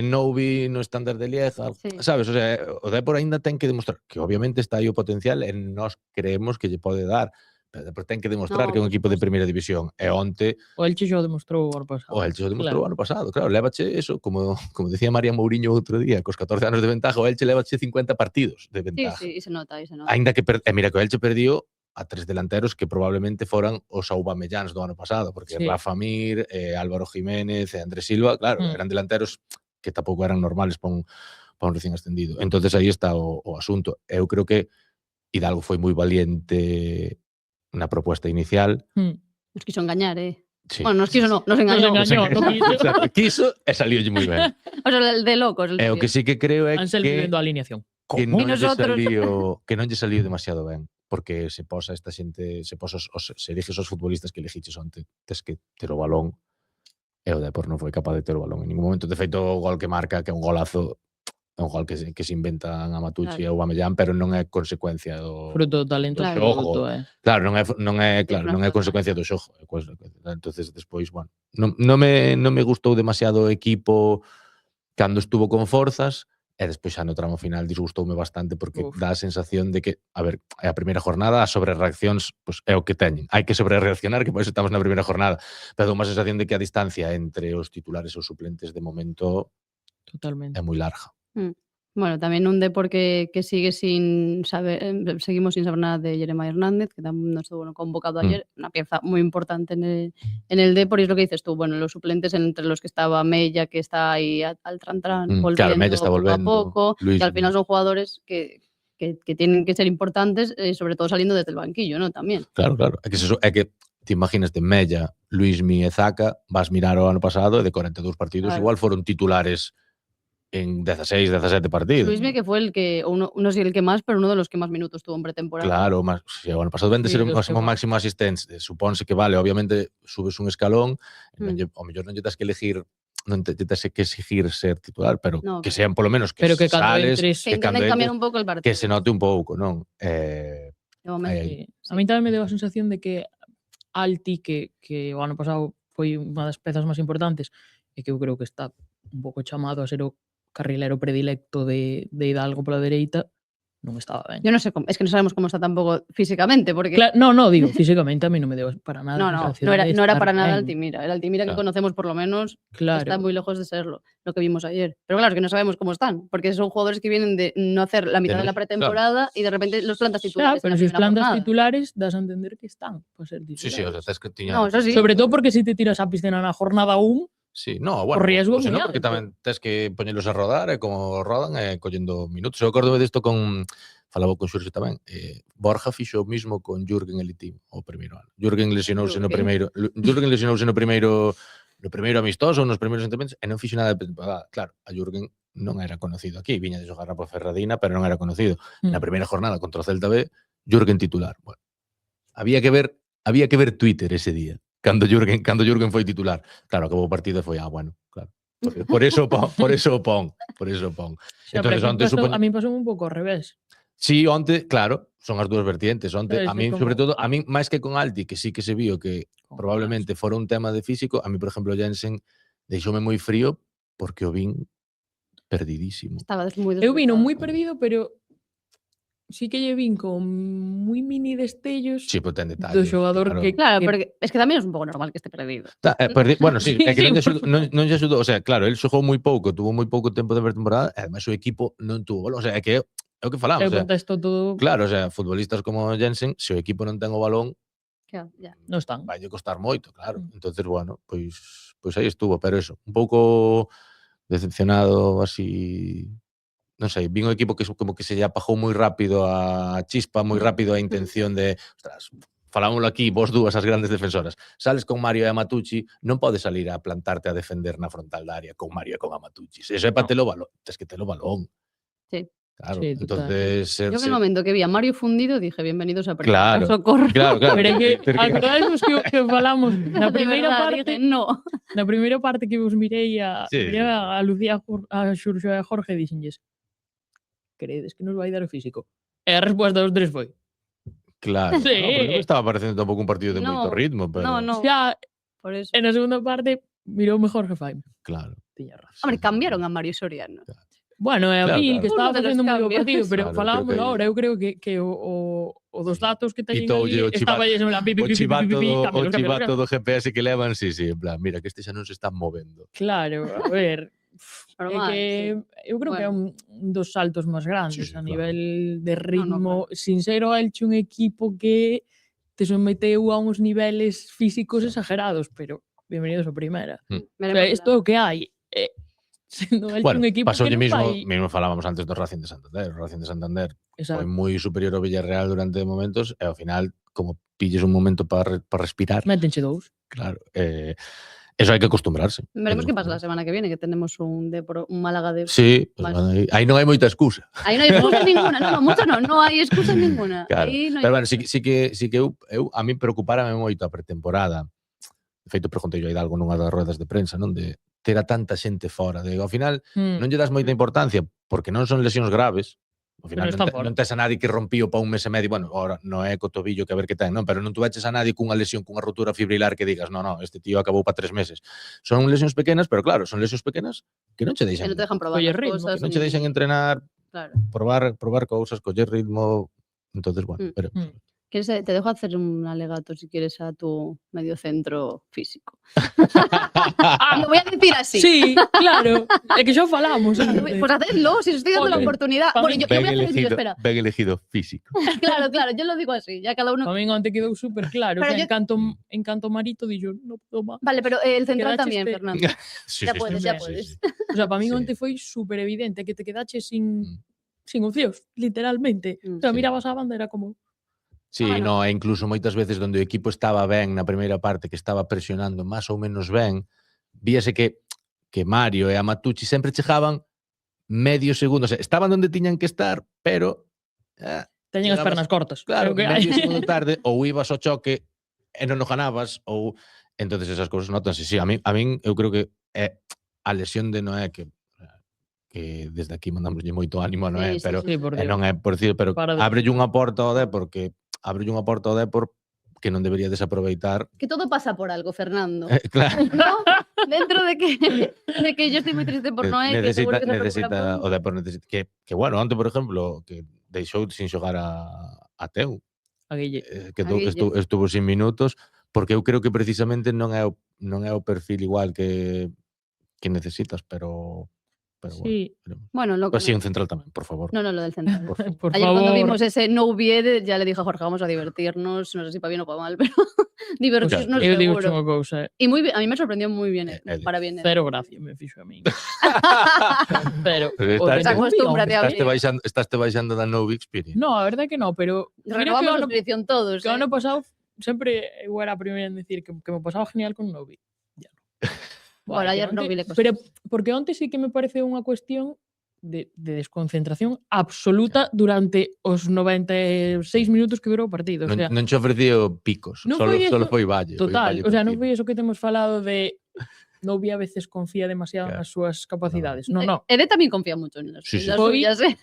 Noubi no estándar de Lieja, Sí. sabes? O sea, o Dépor aínda ten que demostrar que obviamente está aí o potencial e nós creemos que lle pode dar, pero o Dépor ten que demostrar No, que é un por equipo de suposto. primeira división. E onte O Elche xa o demostrou o ano pasado. o Elche o demostrou Claro. ano pasado, claro, lévache eso, como decía María Mourinho outro día, cos 14 anos de ventaja, o Elche lévache 50 partidos de Sí, ventaja. sí, y se nota, y se nota. Aínda que mira que o Elche perdió a 3 delanteros que probablemente foran os Aubameyans do ano pasado, porque Sí. Rafa Mir, Álvaro Jiménez e Andrés Silva, claro, eran delanteros que tampouco eran normales para un recién ascendido. Entonces aí está o asunto. Eu creo que Hidalgo foi moi valiente na proposta inicial. Nos quiso engañar, Sí. Bueno, nos quiso no, nos engañó. Nos engañó, no quiso. Exacto, quiso e saliólle moi ben. O sea, el de locos. El E o que sí que creo é Ansel que vivendo a alineación. que ¿Cómo? non lle nosotros? saliu demasiado ben, porque se posa esta xente, se eliges os futbolistas que elixiches onte, tes que ter o balón, e o Dépor non foi capaz de ter o balón en ningún momento. De feito, o gol que marca, que é un golazo, é un gol que se inventan a Matucci e o Aubameyang, pero non é consecuencia do Fruto do talento Claro. absoluto, Claro, non é consecuencia do xogo. Entonces, despois, bueno, non me gustou demasiado o equipo cando estuvo con forzas, e despois xa no tramo final disgustoume bastante porque dá a sensación de que, a ver, é a primeira jornada, as sobrereaccións pues, é o que teñen. Hai que sobrereaccionar, que por eso estamos na primeira jornada, pero dá unha sensación de que a distancia entre os titulares e os suplentes de momento totalmente é moi larga. Bueno, también un Depor que sigue sin saber, seguimos sin saber nada de Jeremiah Hernández, que también no estuvo convocado ayer, una pieza muy importante en el Depor, y es lo que dices tú, bueno, los suplentes entre los que estaba Mella, que está ahí al tran, volviendo claro, Mella está volvendo, poco a poco, Luis, y al final son jugadores que tienen que ser importantes, sobre todo saliendo desde el banquillo, ¿no? También. Claro. É que te imaginas de Mella, Luismi e Zaka, vas mirar o ano pasado e de 42 partidos Claro. igual foron titulares en 16, 17 partidos. Luismi, que fue el que, no sé el que más, pero uno de los que más minutos tuvo en pretemporada. Claro, si o ano pasado ven de ser o máximo asistente, supónse que vale, obviamente subes un escalón, o mellor non lle tes que elegir, non te tes que exigir ser titular, pero No, que sean polo menos que, pero que cando sales, entres, que intenten cambiar un pouco el partido. que se note un pouco, non? A mí tamén me deu a sensación de que Alti, que o ano pasado foi unha das pezas máis importantes e que eu creo que está un pouco chamado a ser o carrilero predilecto de Hidalgo pola dereita, non estaba ben. Yo no sé cómo, es que no sabemos cómo está tampouco físicamente, porque... No, digo, físicamente a mí non me deu para nada. No era para nada Altimira. El Altimira que conocemos por lo menos está muy lejos de serlo, lo que vimos ayer. Pero claro, es que no sabemos cómo están, porque son jugadores que vienen de no hacer la mitad de la pretemporada y de repente los plantas titulares. Pero si os plantas titulares, das a entender que están para ser titulares. Sí, o sea, tes que tiña... No, eso sí. Sobre todo porque si te tiras a piscina na jornada 1, Sí, no, bueno, por riesgo no, muy porque alto. tamén tes que poñelos a rodar e como rodan collendo minutos. Eu acordo disto falaba con Xurxo tamén, Borja fixo o mismo con Jürgen Elitim o primeiro ano. Jürgen lesionouse no primeiro amistoso, nos primeiros entrenamentos e non fixo nada de pretemporada. Claro, a Jürgen non era conocido aquí, viña de xogar na Ponferradina, pero non era conocido. Na primeira jornada contra o Celta B, Jürgen titular. Bueno, había que ver Twitter ese día. Cando Jürgen foi titular. Claro, acabou o partido e foi, bueno, claro. Por eso o pon. Entonces, a mí pasou un pouco ao revés. Sí, onte, claro, son as dúas vertientes. Onte, a mí, como... sobre todo, a mí, máis que con Alti, que sí que se vio que probablemente fora un tema de físico, a mí, por exemplo, Jensen deixoume moi frío porque o vin perdidísimo. Estabades moi Eu vino desconectados. moi perdido, pero sí que lle vin con moi mini destellos Sí, pero ten do detalles. xogador claro. que Claro, porque es que tamén é un pouco normal que este perdido. Bueno, sí, Sí, é que non sí, lle axudou, non lle axudou, o sea, claro, el xogou moi pouco, tuvo moi pouco tempo de pretemporada, e ademais o equipo non tuvo balón, o sea, é que é o que falamos, o o sea, contexto todo claro, o sea, futbolistas como Jensen, se o equipo non ten o balón, Claro, ya. non están. vaille costar moito, claro. Mm. Entonces, bueno, pois aí estuvo, pero eso, un pouco decepcionado así, non sei, vin o equipo que como que se lle apagou moi rápido a chispa, moi rápido a intención de, ostras, falámoslo aquí, vos dúas as grandes defensoras. Sales con Mario e Amatucci, non podes salir a plantarte a defender na frontal da área con Mario e con Amatucci. Eso é para No. telo balón, tes que telo balón. Sí. Claro, Sí, total. entonces Yo en el momento que vi a Mario fundido dije, bienvenidos a Claro. Socorro. Claro, claro. Pero é que, Porque- acordademos que falamos na De primeira verdad, parte, dije, no. na primeira parte que vos mirei Sí. mirei a Lucía, a Xurxo e a Jorge e dixenlles: credes que nos vai dar o físico? E a resposta dos tres foi: Claro, Sí. no, pero non me estaba parecendo tampouco un partido de moito No, ritmo, pero No, no, xa, por eso. e na segunda parte mirou mejor que Faime. claro. Tiña razón. Hombre, cambiaron a Mario Soriano. Bueno, e a Claro, Bill, claro. que estaba Uno de los facendo moi bo cambios. partido, pero Claro, falábamos creo que- agora, eu creo que o dos datos que teñen Quitoulle o ali estaba chivato- en plan pi, pi, O pi, pi, pi, chivato, pi, do, cámbialos, o chivato cámbialos. do GPS que levan, sí, en plan, mira, que este xa non se está movendo. Claro, a ver, é Normal, que eu creo que é un dos saltos máis Sí, grandes sí, a claro. nivel de No, ritmo, claro. sin ser o Elche un equipo que te someteu a uns niveles físicos exagerados, pero bienvenidos a primera. O sea, isto é o que hai. Sendo Elche Bueno, un equipo que pasoulle non mismo, vai... mesmo falábamos antes do Racing de Santander. O Racing de Santander foi Exacto. moi superior ao Villarreal durante momentos e ao final, como pilles un momento para respirar, Métenche dous. claro, eso hai que acostumbrarse. Veremos Hai que qué pasa la semana que viene, que tenemos un Málaga de... Sí, pues, Más. bueno, aí non hai moita excusa. Ahí no hay excusa ninguna, no, mucho no hay excusa ninguna. Claro. Ahí no hay... Pero bueno, sí que eu a mí preocupárame moito a pretemporada. De feito, preguntei a Hidalgo nunha das ruedas de prensa, non? De ter a tanta xente fora. De, ao final, non lle das moita importancia porque non son lesións graves. Ao final, Pero están fora. non tes a nadie que rompío pa un mes e medio. Bueno, ahora non é co tobillo que a ver que ten, non? Pero non tuveches a nadie cunha lesión, cunha rotura fibrilar que digas, no, este tío acabou pa 3 meses. Son lesións pequenas, pero claro, son lesións pequenas que non che Que deixan, no te dejan probar Oye, las ritmo, cosas. que non che deixan entrenar, Claro. probar cousas, coller ritmo. Entonces, bueno, pero Te dejo hacer un alegato si quieres a tu mediocentro físico. Lo voy a decir así. Sí, claro. É que xa falamos. Pues hacedlo, si os estoy dando la Joder. oportunidad. Pa Bueno, mí- yo voy a hacer el elegido, espera. ben elegido físico. Claro, yo lo digo así, ya cada uno. A min onte quedou super claro Pero que yo- en canto Marito dixo, no puedo máis. Vale, pero el central Quedaches también, te- Fernando. Sí, Ya sí, puedes, sí, ya sí, puedes. sí. O sea, para min Sí. onte foi super evidente que te quedaches Mm. sin opcións, literalmente. O sea, Sí. mirabas a banda e era como... Sí, Bueno. no, e incluso moitas veces onde o equipo estaba ben na primeira parte, que estaba presionando máis ou menos ben, víase que Mario e Amatucci sempre chegaban medio segundo, o sea, estaban onde tiñan que estar, pero Teñen as Llegabas- pernas cortas. claro, É o que hai. medio segundo tarde ou ibas ao choque e non o ganabas ou entonces esas cousas notanse. Sí, a min eu creo que é a lesión de Noé que desde aquí mandamoslle moito ánimo a Noé, Sí, sí, pero Sí, por e Dios. non é por decir, pero Para de- ábrelle unha porta ao Dépor que non debería desaproveitar. Que todo pasa por algo, Fernando. Claro, ¿No? Dentro de que yo estoy muy triste por Noé, que seguro que se recupera necesita pronto. o Dépor necesita que bueno, onte, por exemplo, que deixou sin xogar a Teu, A Guille. que A Guille. estuvo sin minutos, porque eu creo que precisamente non é o perfil igual que necesitas, pero Sí. bueno. Bueno, Pues sí, un central tamén, por favor. No, lo del central. Por favor. Por Ayer favor. cuando vimos ese no hubiere, ya le dije a Jorge, vamos a divertirnos, no sé si para bien o para mal, pero divertirnos Eu digo seguro. unha cousa, Y muy bien, a mí me sorprendió muy bien, para bien. cero gracia me fixo a min. Pero Pero o está- de Se acostúmbrate a Neuvión, Estás baixando da Novi Experience. No, a verdade que no, pero mira que Renovamos o ano, suscripción todos. que o ano pasado sempre eu era a primeira en decir que me pasaba genial con Novi. Ya no. Bueno, Vale, ayer que onte- Novi le costó. Pero porque onte sí que me parece unha cuestión de desconcentración absoluta durante os 96 minutos que durou o partido. O sea, Non che ofrecío picos, non solo foi eso- foi Valle. total, o sea, non foi eso que temos falado de Novi a veces confía demasiado Claro. nas súas capacidades. No. Ede también confía mucho en las, Sí, sí. en las Foi- suyas, ¿eh?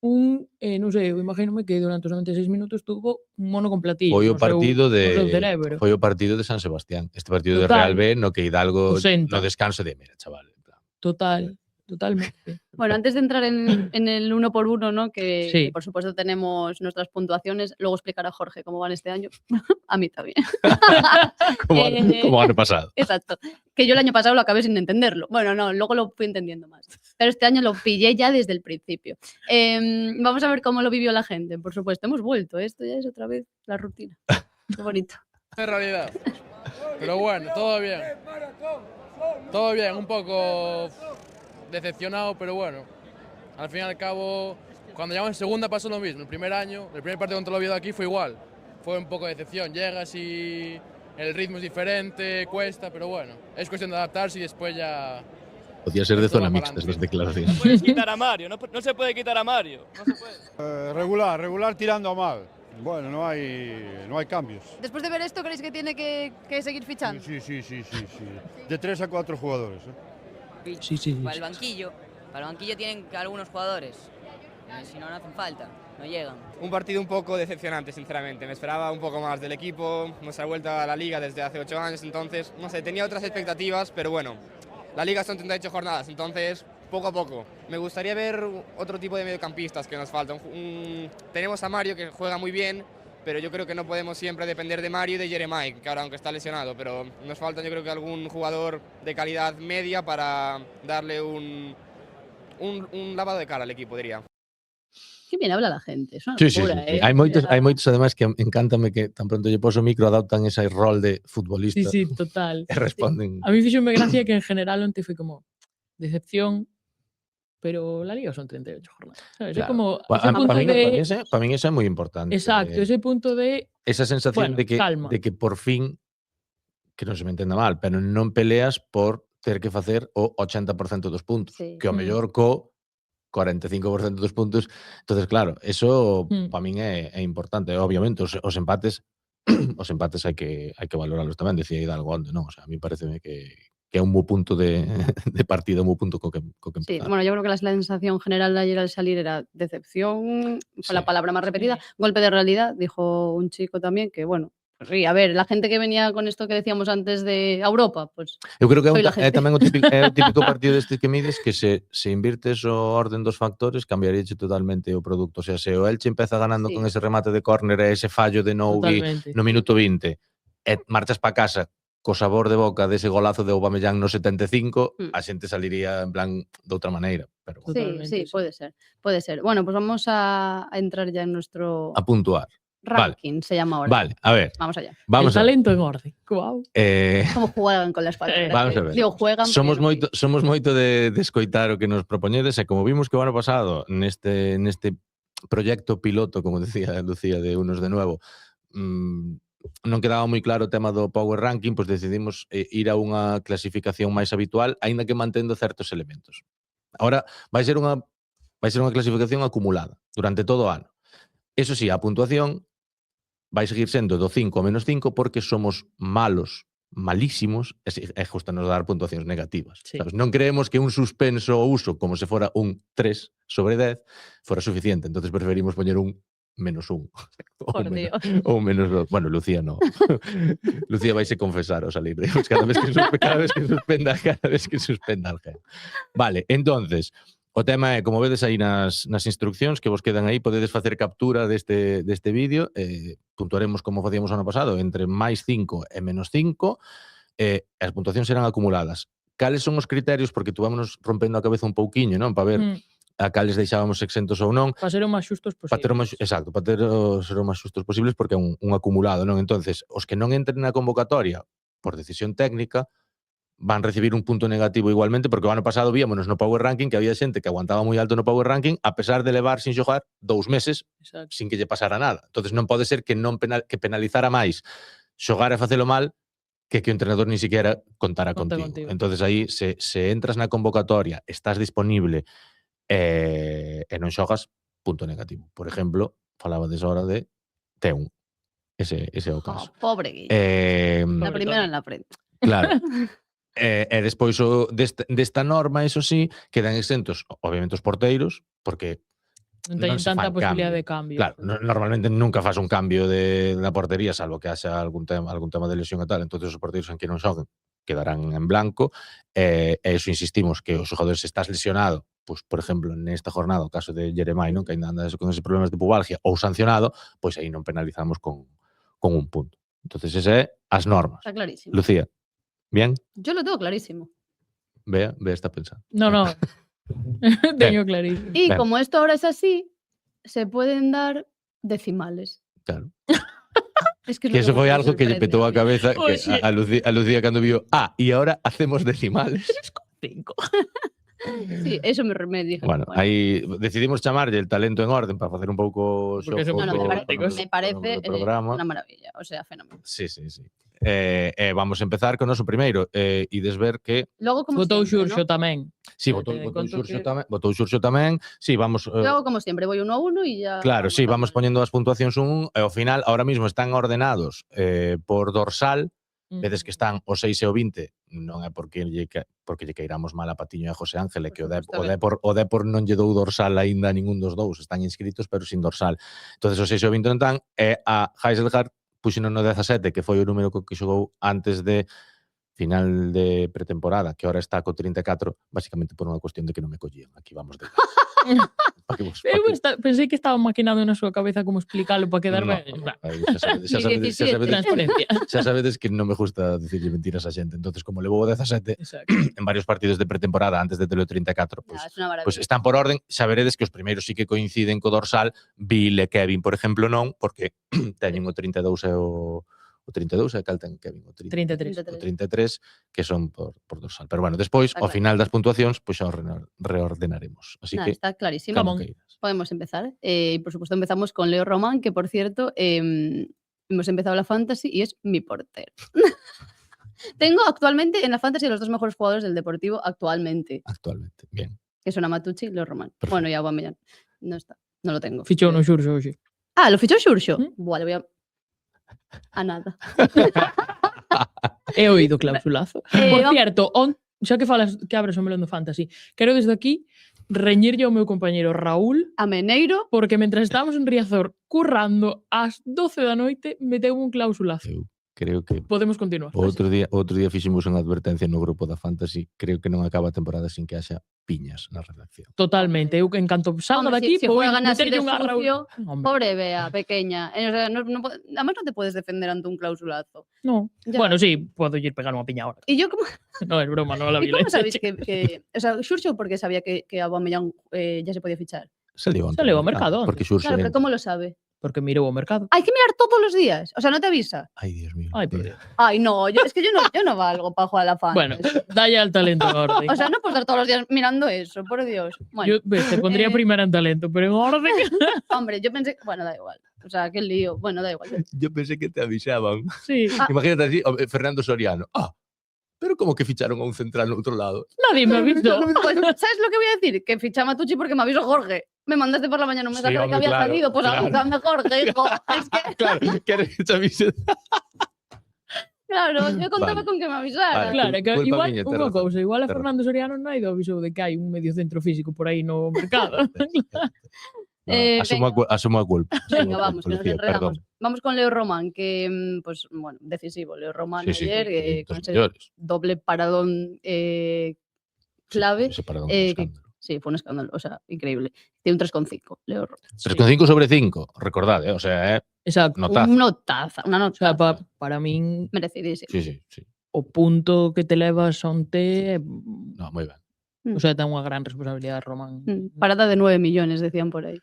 non sei, eu imagínome que durante os 96 minutos tuvo un mono con platillo Foi o partido no seu cerebro. foi o partido de San Sebastián. Este partido de Total. Real B no que Hidalgo O senta. no descanso de, mira, chaval, en plan, Totalmente. Bueno, antes de entrar en el 1 por 1, ¿no? Que Sí. por supuesto tenemos nuestras puntuaciones, luego explicará Jorge cómo van este año. A mí también. como ano pasado. Exacto. Que yo el año pasado lo acabé sin entenderlo. Bueno, no, luego lo fui entendiendo más. Pero este año lo pillé ya desde el principio. Vamos a ver cómo lo vivió la gente, por supuesto. Hemos vuelto, esto ya es otra vez la rutina. Qué bonito. En realidad. Pero bueno, todo bien. Todo bien, un poco decepcionado, pero bueno. Al fin y al cabo, cuando llegamos en segunda pasó lo mismo. El primer año, el primer partido contra el Oviedo aquí fue igual. Fue un poco de decepción. Llegas y el ritmo es diferente, cuesta, pero bueno. Es cuestión de adaptarse y después ya... Podía ser de Esto zona va mixta pa'lante. estas declaraciones. No puedes quitar a Mario, no se puede quitar a Mario. No se puede. Regular tirando a mal. Bueno, no hay cambios. Después de ver esto, ¿creéis que tiene que seguir fichando? Sí. De 3 a 4 jugadores. Sí. Para el banquillo tienen algunos jugadores. Si no, no hacen falta, no llegan. Un partido un poco decepcionante, sinceramente. Me esperaba un poco más del equipo. Nuestra vuelta a la Liga desde hace 8 años, entonces, no sé, tenía otras expectativas, pero bueno, la Liga son 38 jornadas, entonces, poco a poco. Me gustaría ver otro tipo de mediocampistas que nos faltan. Tenemos a Mario, que juega muy bien, pero yo creo que no podemos siempre depender de Mario y de Jeremiah, que ahora aunque está lesionado, pero nos falta yo creo que algún jugador de calidad media para darle un lavado de cara al equipo, diría. Qué bien habla la gente. Es una Sí. locura, ¿eh? Hai moitos ademais que encántame que tan pronto lle poso o micro adoptan ese rol de futbolista Sí, total. e responden. A mí fíxome gracia que en general onte foi como decepción, pero la Liga son 38 jornadas. ¿Sabes? É Claro. como Pa ese punto pa min ese é moi importante. Exacto, ese punto de Esa sensación bueno, calma. de que por fin, que non se me entenda mal, pero non peleas por ter que facer o 80% dos puntos, Sí. que o mellor co 45% dos puntos. Entonces, claro, eso para min é importante. Obviamente, os empates os empates hai que valorarlos tamén, decía Hidalgo onde, non? O sea, a mí pareceme que é un bo punto de partida, un bo punto co que Sí, empezar. bueno, yo creo que la sensación general de ayer al salir era decepción, fue la palabra más repetida, golpe de realidad, dijo un chico también, que bueno, pues sí, a ver, la gente que venía con esto que decíamos antes de Europa, pues Eu creo que soy la é gente. tamén o típico partido deste que mides que se invirtes o orden dos factores cambiaríache totalmente o produto. O sea, se o Elche empeza ganando Sí. con ese remate de córner e ese fallo de Noubi Totalmente. no minuto 20 e marchas pa casa co sabor de boca dese golazo de Aubameyang no 75, a xente saliría en plan de outra maneira. Pero bueno, Totalmente, sí, sí. puede ser. Bueno, pues vamos a entrar ya en nuestro a puntuar. ranking, se llama ahora. Vale, a ver, Vamos allá. El vamos a ver. talento en orden. Guau. Cómo juegan con las palabras. Vamos a ver. Digo, juegan. Somos pero sí. moito de escoitar o que nos propoñedes e como vimos que o ano pasado neste proxecto piloto, como decía Lucía, de Unos de Nuevo, non quedaba moi claro o tema do Power Ranking, pois decidimos ir a unha clasificación máis habitual, aínda que mantendo certos elementos. Ahora vai ser unha clasificación acumulada durante todo o ano. Eso sí, a puntuación vai seguir sendo do 5 ao menos 5 porque somos malísimos, e justo nos dar puntuacións negativas. Sí. Sabes? Non creemos que un suspenso ao uso, como se fora un 3 sobre 10, fora suficiente. Entonces preferimos poñer un -1. Por Dios. Ou menos 2. Bueno, Lucía no. Lucía vaise confesar ao salir. Cada vez que suspenda alguén. Vale, entonces, o tema é, como vedes aí nas instruccións que vos quedan aí, podedes facer captura deste vídeo, puntuaremos como facíamos o ano pasado, entre +5 e -5, e as puntuacións serán acumuladas. Cales son os criterios? Porque tuvámonos rompendo a cabeza un pouquiño, non? Para ver a cales deixábamos exentos ou non. Para ser o máis xustos posibles. Exacto, para ter ser o máis xustos posibles porque é un acumulado, non? Entonces, os que non entren na convocatoria por decisión técnica van recibir un punto negativo igualmente, porque o ano pasado víamonos no Power Ranking que había xente que aguantaba moi alto no Power Ranking a pesar de levar sin xogar 2 meses Exacto. sin que lle pasara nada. Entonces non pode ser que que penalizara máis xogar e facelo mal que o entrenador ni siquiera contara Conta contigo. contigo. Entonces aí, se entras na convocatoria, estás disponible e non xogas, punto negativo. Por exemplo, falabades ahora de Teun. Ese é o caso. Pobre Guille. La Pobre primera Toni. en la frente. Claro. E despois desta norma, iso sí, quedan exentos, obviamente, os porteiros, porque Non teñen se tanta fan posibilidade de cambio. cambio. Claro, normalmente nunca fas un cambio na portería, salvo que haxa algún tema de lesión e tal, entonces os porteros en que non xoguen quedarán en blanco, e eso insistimos que os xogadores se estás lesionado, pues, por exemplo, nesta jornada, o caso de Jeremai, non, que ainda anda con esos problemas de pubalgia, ou sancionado, pois aí non penalizamos con un punto. Entonces, ese é as normas. Está clarísimo. Lucía, bien? Yo lo tengo clarísimo. Bea está pensando. No. Teño clarísimo. Y Ben. como esto ahora es así, se pueden dar decimales. Claro. Es que, es Que lo eso foi me algo que lle sorprende petou a mí. cabeza que Oxe. a Lucía cando viu, y ahora hacemos decimales. 5. Sí, eso me dijo. Bueno, aí decidimos chamarlle el talento en orden para facer un pouco Porque xogo somos No, no, automáticos. me parece co programa. una maravilla. O sea, fenómeno. Sí. Vamos a empezar con o noso primeiro. Ides ver que Luego, como Votou siempre, Xurxo ¿no? tamén. sí, Ten en conta que- votou Xurxo tamén. Sí, vamos Yo hago como siempre, voy 1 a 1 y ya. claro, sí, vamos dándole. poñendo as puntuacións un e ao final ahora mismo están ordenados por dorsal. Vedes que están o 6 e o 20, non é porque lle queiramos mal a Patiño e a José Ángel, e que o Depor non lle dou dorsal aínda a ningún dos dous, están inscritos pero sin dorsal. Entonces o 6 e o 20 non están, e a Heiselgard puxeron no 17, que foi o número co que xogou antes de final de pretemporada, que ahora está co 34, básicamente por unha cuestión de que non me collían. Aquí vamos de Pensei que estaba maquinado na súa cabeza como explicalo para quedar ben. Transparencia. Xa sabedes que non me gusta dicirlle mentiras a xente. Entonces, como levou o 17 Exacto. en varios partidos de pretemporada antes de telo 34, Ya, es una maravilla. pues están por orden. Xa veredes que os primeiros sí que coinciden co dorsal. Bill e Kevin, por exemplo, non, porque teñen o 32 e o 32, e cal ten Kevin? O 33. O 33, que son por dorsal. Pero bueno, despois, Está ao claro. final das puntuacións, pois xa os reordenaremos. Así Nada, que, está clarísimo. como queiras. Podemos empezar. Y por supuesto empezamos con Leo Román, que por cierto, hemos empezado la Fantasy y es mi portero. Tengo actualmente en la Fantasy los 2 mejores jugadores del Deportivo actualmente, Actualmente, bien. que son Amatucci y Leo Román. Perfecto. Bueno, y Aubameyang. No está, no lo tengo. Fichou no Xurxo hoxe. Ah, ¿lo fichó Xurxo? ¿Mm? Buah, le voy a nada. He oído clausulazo. Por vamos- cierto, xa que falas que abres o melón do Fantasy, quero desde aquí reñirlle ao meu compañeiro Raúl, A Meneiro. porque mentras estábamos en Riazor currando ás 12 da noite, meteu un clausulazo. Eu creo que Podemos continuar. outro día fixemos unha advertencia no grupo da Fantasy. Creo que non acaba a temporada sin que haxa piñas na redacción. Totalmente. Eu en canto salga Hombre, de aquí, si vou juegan así meterlle de unha a Raúl. sucio, Hombre, Pobre Bea, pequeña. O sea, además no te puedes defender ante un clausulazo. no. Ya. Bueno, sí, podo ir pegar unha piña ahora. Y yo como... No, es broma, no la ¿Y cómo violencia. sabéis que o sea, Xurxo porque sabía que Aubameyang ya se podía fichar? Salió onte. Saliu ao mercado onte. Porque Xurxo Claro, pero entra. ¿cómo lo sabe? Porque mirou o mercado. Hay que mirar todos los días. O sea, no te avisa. Ai, Dios mío. Ay, por Dios. Ay, no, es que yo no valgo para jugar a la fan. Bueno, dalle al talento en orden. O sea, no puedes estar todos los días mirando eso, por Dios. Bueno, Yo te pondría primera en talento, pero en orden. hombre, yo pensé, bueno, da igual. O sea, qué lío. Bueno, da igual. Yo pensé que te avisaban. Sí. Ah. Imagínate así, Fernando Soriano. Pero como que ficharon a un central no outro lado. Nadie me avisó. Pues, ¿sabes lo que voy a decir? Que fiché a Matucci porque me avisó Jorge. Me mandaste por la mañana un Sí, mensaje de que hombre, había claro, salido. Pues claro. avísame, Jorge, hijo. Es que, Claro, queres que te avise. claro, yo contaba Vale. con que me avisara. Vale. Claro, que Culpa igual, miña, tes unha razón, cousa, igual a tes Fernando Soriano non hai do aviso de que hai un medio centro físico por aí no mercado. Asumo a culpa. Venga, vamos, que nos Lucía, enredamos. perdón. Vamos con Leo Román, que, pues, bueno, decisivo. Leo Román Sí, ayer, sí, con dos ese millores. doble paradón clave. Ese paradón que- fue un escándalo. Sí, fue un escándalo, o sea, increíble. Tiene un 3,5, Leo Román. 3,5 sobre 5, recordade, o sea, Exacto. notazo. Una notaza, una O sea, notaza. para min Merecidísimo. Sí. o punto que te levas onte, No, moi ben. o sea, ten unha gran responsabilidade Román. Parada de 9 millones, decían por ahí.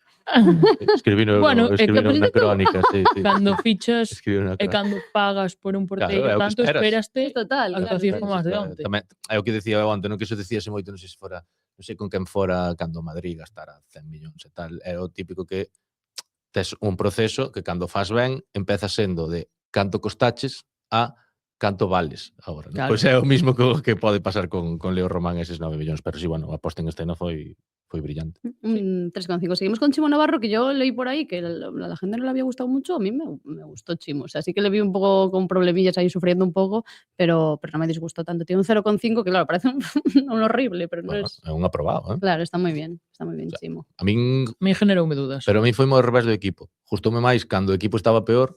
Escribino Bueno, é que na crónica, sí. Cando fichas Escribino na e crónica. cando pagas por un porteiro, é o que tanto esperas. esperaste Total, claro. actuacións como as de Claro, onte. Tamén, é o que dicía eu onte, non que iso dicíase moito, non sei se fora, non sei con quen fora cando Madrid gastara 100 millóns e tal. É o típico que tes un proceso que cando fas ben empeza sendo de canto costaches a canto vales agora. Claro. Pois é o mismo que pode pasar con Leo Román eses 9 millóns, pero sí, bueno, a posta en escena foi brillante. Un 3,5. Seguimos con Chimo Navarro, que yo leí por ahí que la gente no le había gustado mucho. A mí me gustó Chimo. O sea, sí que le vi un poco con problemillas ahí sufriendo un poco, pero no me disgustó tanto. Tiene un 0,5 que, claro, parece un horrible, pero no Bueno, es. é un aprobado, Claro, está moi bien O sea, Chimo. A min, Me generoume dudas. pero a min foi moi ao revés do equipo. Gustoume máis cando o equipo estaba peor,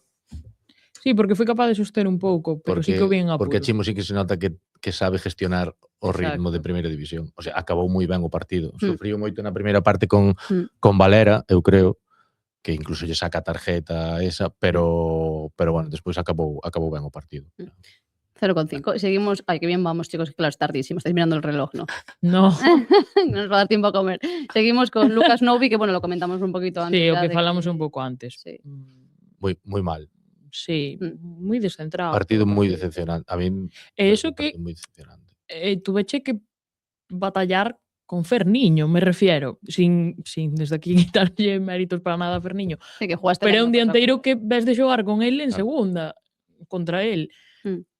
Sí, porque foi capaz de soster un pouco, pero sí que o vi en porque a apuros. Chimo sí que se nota que sabe gestionar o ritmo de Exacto. primeira división. O sea, acabou moi ben o partido. Mm. Sufriu moito na primeira parte con Valera, eu creo, que incluso lle saca a tarjeta esa, pero bueno, despois acabou ben o partido. 0,5. Seguimos. Ay, qué bien vamos, chicos. Claro, es tardísimo. Estáis mirando el reloj, ¿no? No. No nos va a dar tiempo a comer. Seguimos con Lucas Novi, que bueno, lo comentamos un poquito antes. Sí, o ya que de falamos un pouco antes. Sí. Moi mal. Sí, moi descentrado. Partido moi decepcionante. A min Eso un que partido moi decepcionante. tuveche que batallar con Ferniño, me refiero, sin desde aquí quitarlle méritos para nada a Ferniño. Sí, que jugaste Pero é ben un no dianteiro que ves de xogar con el en Claro. segunda, contra el.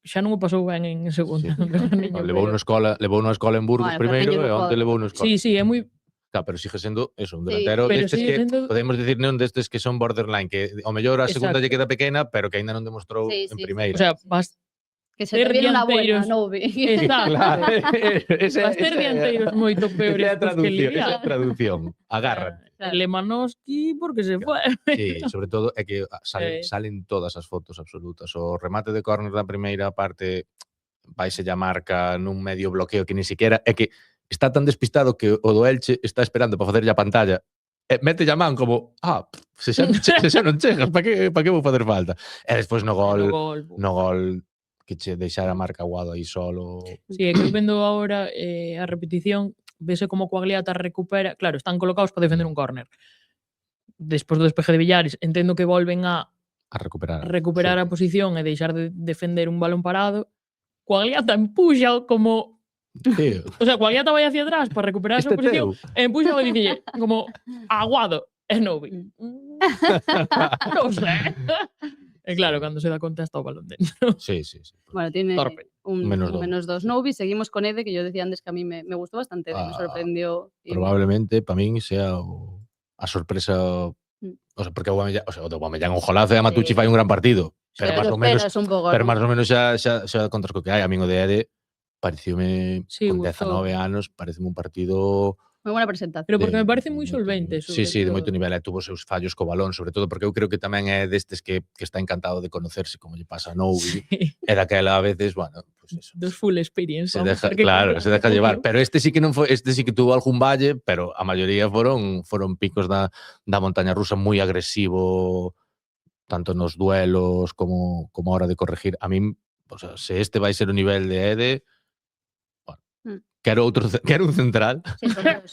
Xa non o pasou ben en Sí. segunda. Ferniño, Levou pero- na escola en Burgos Bueno, primeiro Ferniño e no onte juega. levou na escola. Sí, é moi Claro, pero sigue sendo eso, un Sí, delantero pero destes sigue que sendo- podemos decir non destes que son borderline, que ao mellor a segunda lle Exacto. queda pequena, pero que aínda non demostrou Sí, en sí, sí. primeira. O sea, vas Que se te ter viene una buena, dianteiros- Novi. Exacto. Claro, esa Vas ter dianteiros moito peores esa é a cos que traducción, Lidia. esa é a traducción. Agarran. Claro. Lewandowski porque se foi. Sí, sobre todo é que salen todas as fotos absolutas. O remate de córner da primeira parte vaise a marca nun medio bloqueo que ni siquiera é que está tan despistado que o do Elche está esperando para facerlle a pantalla e mete a man como se xa non chegas, para que vou facer falta? E despois no gol que che deixara a marca Aguado aí solo. Sí, é que eu vendo agora a repetición, vese como Coagliata recupera, claro, están colocados para defender un córner. Despois do despeje de Villares, entendo que volven a recuperar a posición e deixar de defender un balón parado. Coagliata empuxa como Tío. O sea, Coagliata vai hacia atrás para recuperar esa posición e empuxa e dice como Aguado e Novi. Non sei. E claro, cando se dá conta está o balón dentro. Sí. Bueno, tiene Torpe. un -2. -2 Novi. Seguimos con Ede, que yo decía antes que a mí me gustó bastante, me sorprendió. Probablemente para min sea a sorpresa, o sea, porque o de Aubameyang un golazo e a Matucci fai un gran partido, pero máis ou menos xa contra os que hai. A min o de Ede pareceume con 19 anos, pareceme un partido moi buena presentación. Pero porque me parece moi solvente. Sí, de moito nivel, e tuvo os seus fallos co balón, sobre todo porque eu creo que tamén é destes que está encantado de conocerse, como lle pasa a Novi, e daquela a veces, bueno, pues eso. Dos full experience. Se deja llevar, pero este sí que non foi, este sí que tuvo algún valle, pero a maioría foron picos da montaña rusa moi agresivo, tanto nos duelos como a hora de corregir. A min, o sea, se este vai ser o nivel de Ede, quero un central. Sí,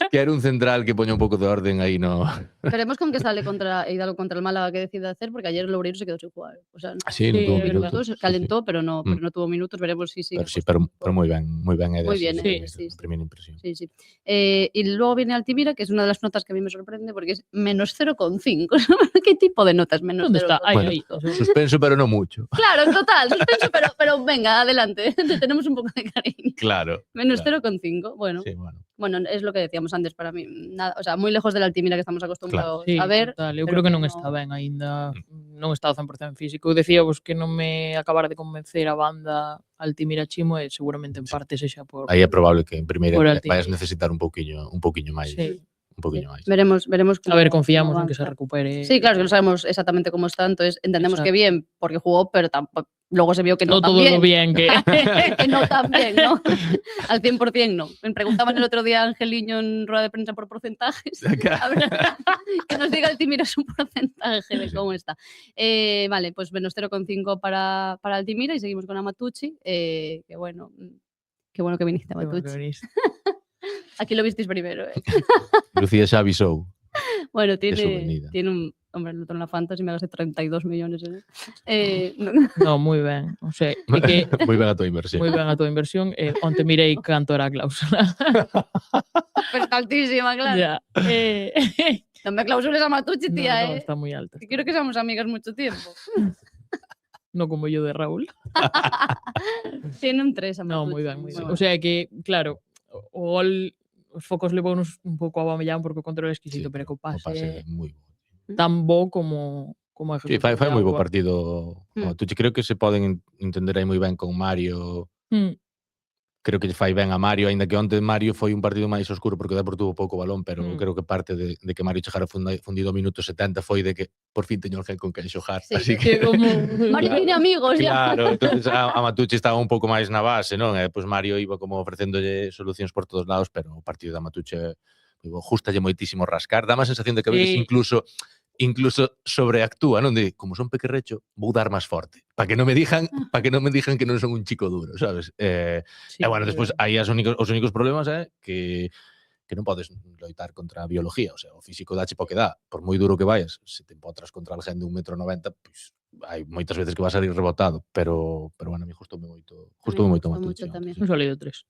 quero un central que poña un pouco de orden aí no. Veremos con que sale contra Hidalgo contra el Málaga que decide hacer, porque ayer el Loureiro se quedó sin jugar. O sea, sí, non tuvo minutos. Calentó, pero no tuvo minutos. Veremos si sigue. Pero moi ben Ede. Muy bien, sí. Primera impresión. Sí. Y luego viene Altimira, que es una de las notas que a mí me sorprende, porque es -0,5. ¿Qué tipo de notas menos? ¿Dónde está? Ahí. Suspenso, pero no mucho. Claro, total, suspenso, pero venga, adelante. Tenemos un poco de cariño. Claro. -0,5. Bueno. Sí, bueno, es lo que decíamos antes para mí. Nada, o sea, moi lejos de la Altimira que estamos acostumbrados a ver. Total, eu creo que non está ben aínda, non está ao 100% físico. Eu decía vos que non me acabara de convencer a banda Altimira Chimo e seguramente en parte sexa por... Aí é probable que en primeira vayas necesitar un pouquiño máis. Sí. Un poquinho máis. Veremos a ver, confiamos en que se recupere. Sí, claro, que no sabemos exactamente cómo está, entonces entendemos que bien porque jugó, pero tampoco luego se vio que no tan todo bien. lo bien que que no tan bien, ¿no? Al 100% no. Me preguntaban el otro día a Angeliño en rueda de prensa por porcentajes. A ver, que nos diga Altimira su porcentaje de cómo está. Vale, pues -0,5 para Altimira y seguimos con Amatucci. Qué bueno que viniste, Amatucci. Aquí lo visteis primero, Lucía xa avisou. Bueno, tiene un... Hombre, el otro en la Fantasy me gasté 32 millones. No, moi ben. O sea, que moi ben a tua inversión. Moi ben a tua inversión. Onte mirei canto era a cláusula. Pues está altísima, claro. Ya. Non me clausules a Matucci, tía, No, está moi alta. Quiero que seamos amigas mucho tiempo. No como yo de Raúl. Tiene un 3 a No, Matucci, moi ben, moi ben. bueno. O sea que, claro, o gol, os focos levounos un pouco a Aubameyang porque o control é exquisito, pero que o o pase pase moi bo. tan bo como a Sí, ejecución fai de moi bo Alba. partido o Mm. Matucci. Creo que se poden entender aí moi ben con Mario. Mm. Creo que lle fai ben a Mario, aínda que onte Mario foi un partido máis oscuro porque o Depor tuvo pouco balón, pero Mm. creo que parte de que Mario chegara fundido ao minuto 70 foi de que por fin teño alguén con quen xogar. Sí, Así Que que como Mario tiene amigos ya. claro, entonces a Matucci estaba un pouco máis na base, non? E pois Mario iba como ofrecéndolle solucións por todos lados, pero o partido da Matucci justalle moitísimo rascar. Dá má sensación de que a veces Sí. incluso sobreactúa, non? De, como son pequerrecho, vou dar máis forte, para que non me digan que non son un chico duro, sabes? sí, E bueno, moi despois ben. aí os únicos problemas é que non podes loitar contra a biología, o sea, o físico dache po que dá, por moi duro que vayas, se te empotras contra alguén de 1,90 m, pois hai moitas veces que vas a salir rebotado, pero bueno, a mí gustoume moito Matucci. tamén. Un sólido 3.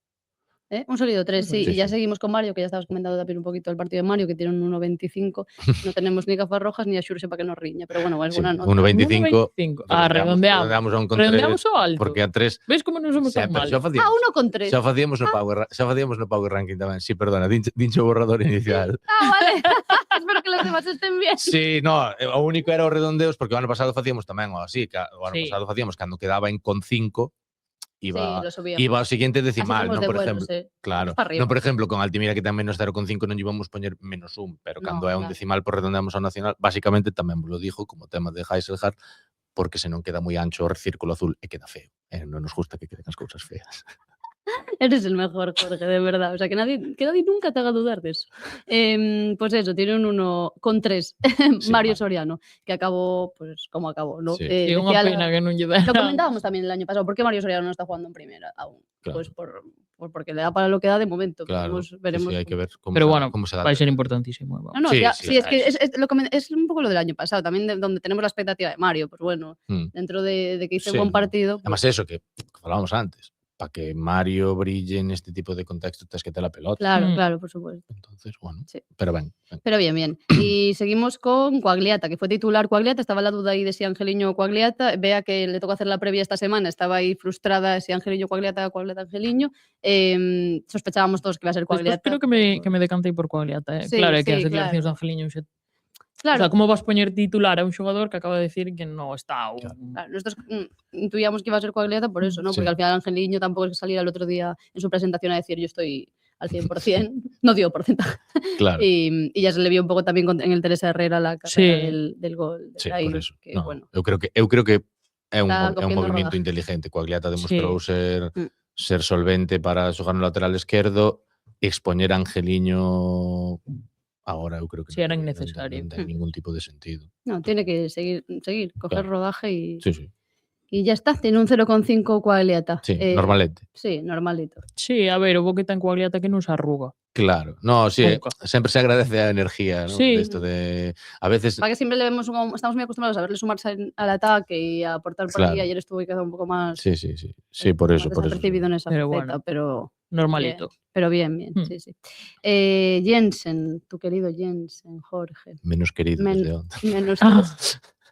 Un sólido 3, sí. Sí, Y ya sí. seguimos con Mario, que ya estabas comentando también un poquito el partido de Mario, que tiene un 1,25. No tenemos ni gafas rojas ni a Xurxe para que nos riña, pero bueno, es Sí, buena nota. 1,25. 1,25. Redondeamos. a un con Redondeamos 3, o alto. porque a 3 Ves como non somos tan mal? xa facíamos. 1,3. Xa facíamos no Power Ranking tamén. Sí, perdona, dincho o borrador inicial. Vale. Espero que los demás estén bien. Sí, no, o único era os redondeos, porque o ano pasado facíamos tamén o así, que o ano Sí. pasado facíamos cando quedaba en con 5, Sí, lo subíamos. iba ao seguinte Así decimal, somos non de por buenos, exemplo. Claro. Vamos para arriba. Non por exemplo con Altimira que ten menos 0,5 non lle íbamos poñer menos 1, pero No, cando é un claro. decimal por redondeamos ao nacional, basicamente tamén vos lo dijo como tema de Heiselhardt, porque se non queda moi ancho o círculo azul e queda feo. Non nos gusta que queden as cousas feas. Eres el mejor, Jorge, de verdad. O sea, que nadie nunca te haga dudar de eso. Pues eso, tiene un 1,3 Sí, Mario vale. Soriano, que acabó, pues como acabó, ¿no? Sí. Sí, unha Decía pena que non lle dá. Lo comentábamos también el año pasado. ¿Por qué Mario Soriano no está jugando en primera aún? Claro. Pues porque le da para lo que da de momento. Claro, Veremos sí, hai que ver como Pero se, bueno, como se vai adapta. ser importantísimo. No, no, Sí, ya, sí, sí, es que es un poco lo del año pasado, también donde tenemos la expectativa de Mario, pues bueno, dentro de que hice Sí, un buen partido. Además eso, que falábamos antes, para que Mario brille en este tipo de contexto tienes que ter la pelota. Claro, claro, por supuesto. Entonces, bueno, Sí. pero ben. Pero bien. Y seguimos con Quagliata, que fue titular Quagliata. Estaba la duda ahí de si Angeliño o Quagliata. Vea que le tocó hacer la previa esta semana. Estaba ahí frustrada si Angeliño Quagliata Angeliño. Sospechábamos todos que iba a ser Quagliata. Despois creo que me decantei por Quagliata. Sí, Claro, é que sí, as declaracións claro. de Angeliño xa... Claro. O sea, como vas poñer titular a un xogador que acaba de decir que no está Claro, nosotros intuíamos que iba a ser Quagliata por eso, ¿no? Sí. Porque al final Angeliño tampoco es que saliera el otro día en su presentación a decir yo estoy al 100%, no dio porcentaje. Claro. Y ya se le vio un pouco tamén en el Teresa Herrera la carrera del gol. Sí, ahí, por eso. que, No, bueno, eu creo que é un Está cogiendo movimento rodaje. inteligente. Quagliata demostrou Sí. ser solvente para xogar no lateral esquerdo, expoñer a Angeliño agora eu creo que Sí, era non innecesario. ten ningún tipo de sentido. no, tiene que seguir, coger Claro. rodaje Sí, sí. y ya está. Tiene un 0,5 Quagliata. Sí, normalete. Sí, normalito. Sí, a ver, o bo que ten Quagliata que non se arruga. Claro. No, sí, Nunca. sempre se agradece a energía, ¿no? Sí. De esto de a veces Para que siempre le vemos, estamos muy acostumbrados a verle sumarse al ataque y a aportar por Claro. ahí. Ayer estuvo quedado un poco más Sí, por eso, más por eso. desapercibido en esa Pero faceta, bueno. pero Normalito. Pero bien, Mm. sí. Jensen, tu querido Jensen, Jorge. Menos querido Men- desde onte.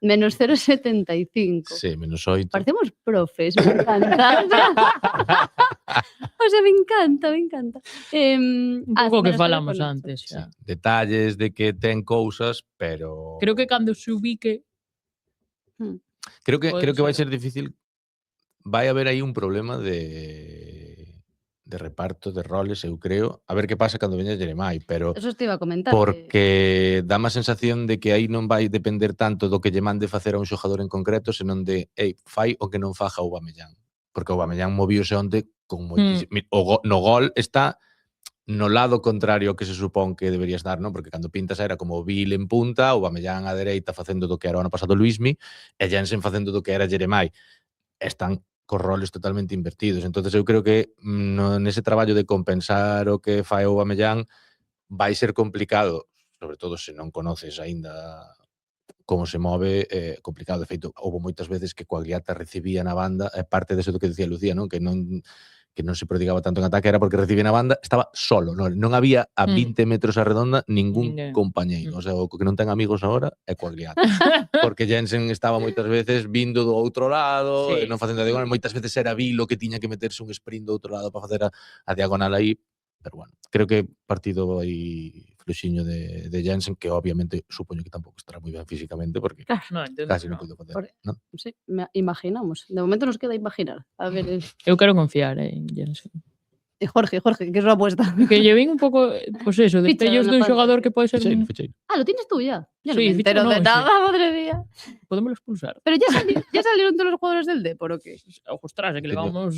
Menos 0,75. Sí, menos 8. Parecemos profes, me encanta. O sea, me encanta. Un pouco que menos falamos 0,8. antes xa. Detalles de que ten cousas, pero Creo que cando se ubique creo que pode vai ser. ser difícil. Vai haber aí un problema de reparto de roles, eu creo. A ver que pasa cando veña Jeremai, pero Eso te iba a comentar. porque dá má sensación de que aí non vai depender tanto do que lle mande facer a un xogador en concreto, senón de, fai o que non faja o Aubameyang. Porque o Aubameyang moviuse onte con moitísimo... No gol está no lado contrario ao que se supón que deberías dar, non? Porque cando pintas era como Bill en punta, o Aubameyang á dereita facendo do que era o ano pasado Luismi, e Jensen facendo do que era Jeremai. Están cos roles totalmente invertidos. Entonces eu creo que nese traballo de compensar o que fai o Aubameyang vai ser complicado, sobre todo se non conoces aínda como se move, complicado. De feito, houve moitas veces que Quagliata recibía na banda, parte deso do que dicía Lucía, non? Que que non se prodigaba tanto en ataque era porque recibía na banda, estaba solo, non había a 20 metros a redonda ningún Ninguén. compañeiro. O sea, o que non ten amigos agora é coa Gliata. Porque Jensen estaba moitas veces vindo do outro lado, Sí. non facendo a diagonal, moitas veces era Vilo que tiña que meterse un sprint do outro lado para facer a diagonal aí, pero bueno, creo que partido aí fluxiño de Jensen, que obviamente supoño que tampouco estará moi ben físicamente, porque Claro. No, entendo casi que non no. puido facer, Por- non? Sí, imaginamos. De momento nos queda imaginar. A ver, Eu quero confiar en Jensen. Jorge, que es una apuesta. Que lle vin un pouco, pues eso, Ficha destellos na dun pantalla. xogador que pode ser Ficheiro, un... ficheiro. Ah, ¿lo tienes tú ya? Ya Sí, no me entero ficha de no, nada, madre mía. Podémoslo expulsar. Pero ya salieron todos los jugadores del Depor, ¿o qué? Ostras, é que Teño- levamos...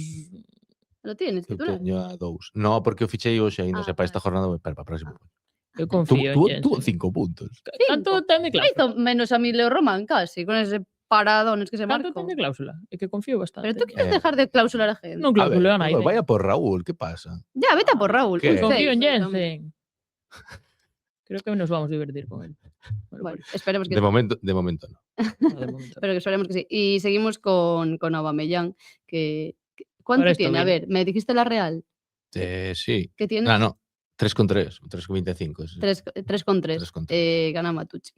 ¿Lo tienes Eu titular? teño a 2. No, porque o fichei hoxe ainda, Ah, para esta vale. jornada, pero para a próxima. Eu confío en Tuvo Jensen. 5 puntos. Canto ten de Me hizo cláusula? menos a mí Leo Román casi, con ese paradones que se Canto marcó. ten de cláusula? É que confío bastante. Pero tú quieres dejar de clausular a gente. Non clausuleo a nadie. Vaya por Raúl, ¿qué pasa? Ya, vete a por Raúl. ¿Qué? un Confío en seis, Jensen. Creo que nos vamos a divertir con él. Bueno, esperemos que De sí. momento no. De momento. Pero que esperemos que sí. Y seguimos con Aubameyang, ¿cuánto Ahora está tiene? A bien. ver, me dijiste la Real, Sí. que tiene Ah, no. 3,3. 3,25. 3,3. 3,3. Gana Matucci.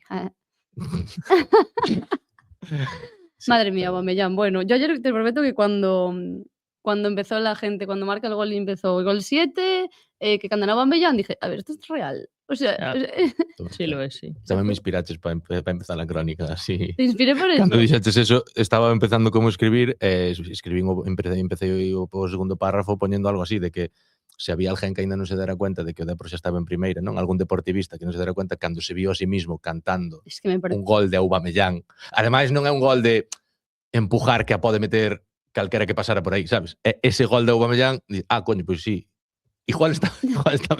Madre mía, Aubameyang. Bueno, yo ayer te prometo que cuando empezó la gente, cuando marca el gol y empezó el gol 7, que cuando Aubameyang dije, a ver, esto es real. O sea, Ah. Sí, lo es, sí. Tamén me inspiraches para empezar a crónica así. te inspiré por eso. Cando dixetes eso, estaba empezando como escribir, escribín empecé o segundo párrafo poñendo algo así de que se había alguén que ainda non se dera cuenta de que o Depor xa estaba en primeira, non? Algún deportivista que non se dera cuenta cando se vio a sí mismo cantando Es que me parece. un gol de Aubameyang. Ademais non é un gol de empujar que a pode meter calquera que pasara por aí, sabes? Ese gol de Aubameyang, coño, pois sí. Igual estamos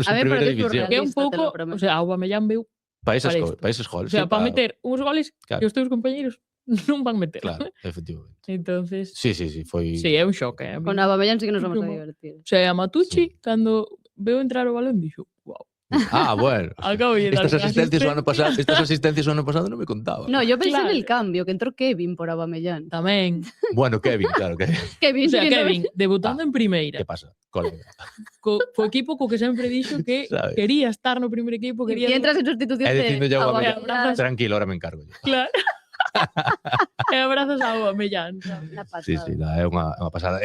A en ver, primeira parece división. Que é un Realista, te lo pouco, prometo. o sea, Aubameyang veu Para para esto. esos goles. O sea, sí, para meter uns goles Claro. que os teus compañeiros non van meter. Claro, efectivamente. Entonces, Sí, foi... sí, é un xoque. A mí. Con Aubameyang sí que nos vamos a Como- divertir. O sea, a Matucci, cando veo entrar o balón, dixo, wow. Bueno. Acabo de dar Estas unha asistencias o ano pasado non me contaba. No, yo pensé en Claro. el cambio, que entró Kevin por Aubameyang. Tamén. Bueno, Kevin, claro. Kevin, O sea, sí, no- Kevin, debutando en primeira. ¿Qué pasa? Colega. Co equipo co que sempre dixo que Sabes. quería estar no primeiro equipo, quería... Y entras en sustitución É dicindo ya Aubameyang. Aubameyang. Tranquilo, ahora me encargo yo. Claro. E abrazos a Aubameyang. Una pasada. Sí, é unha pasada.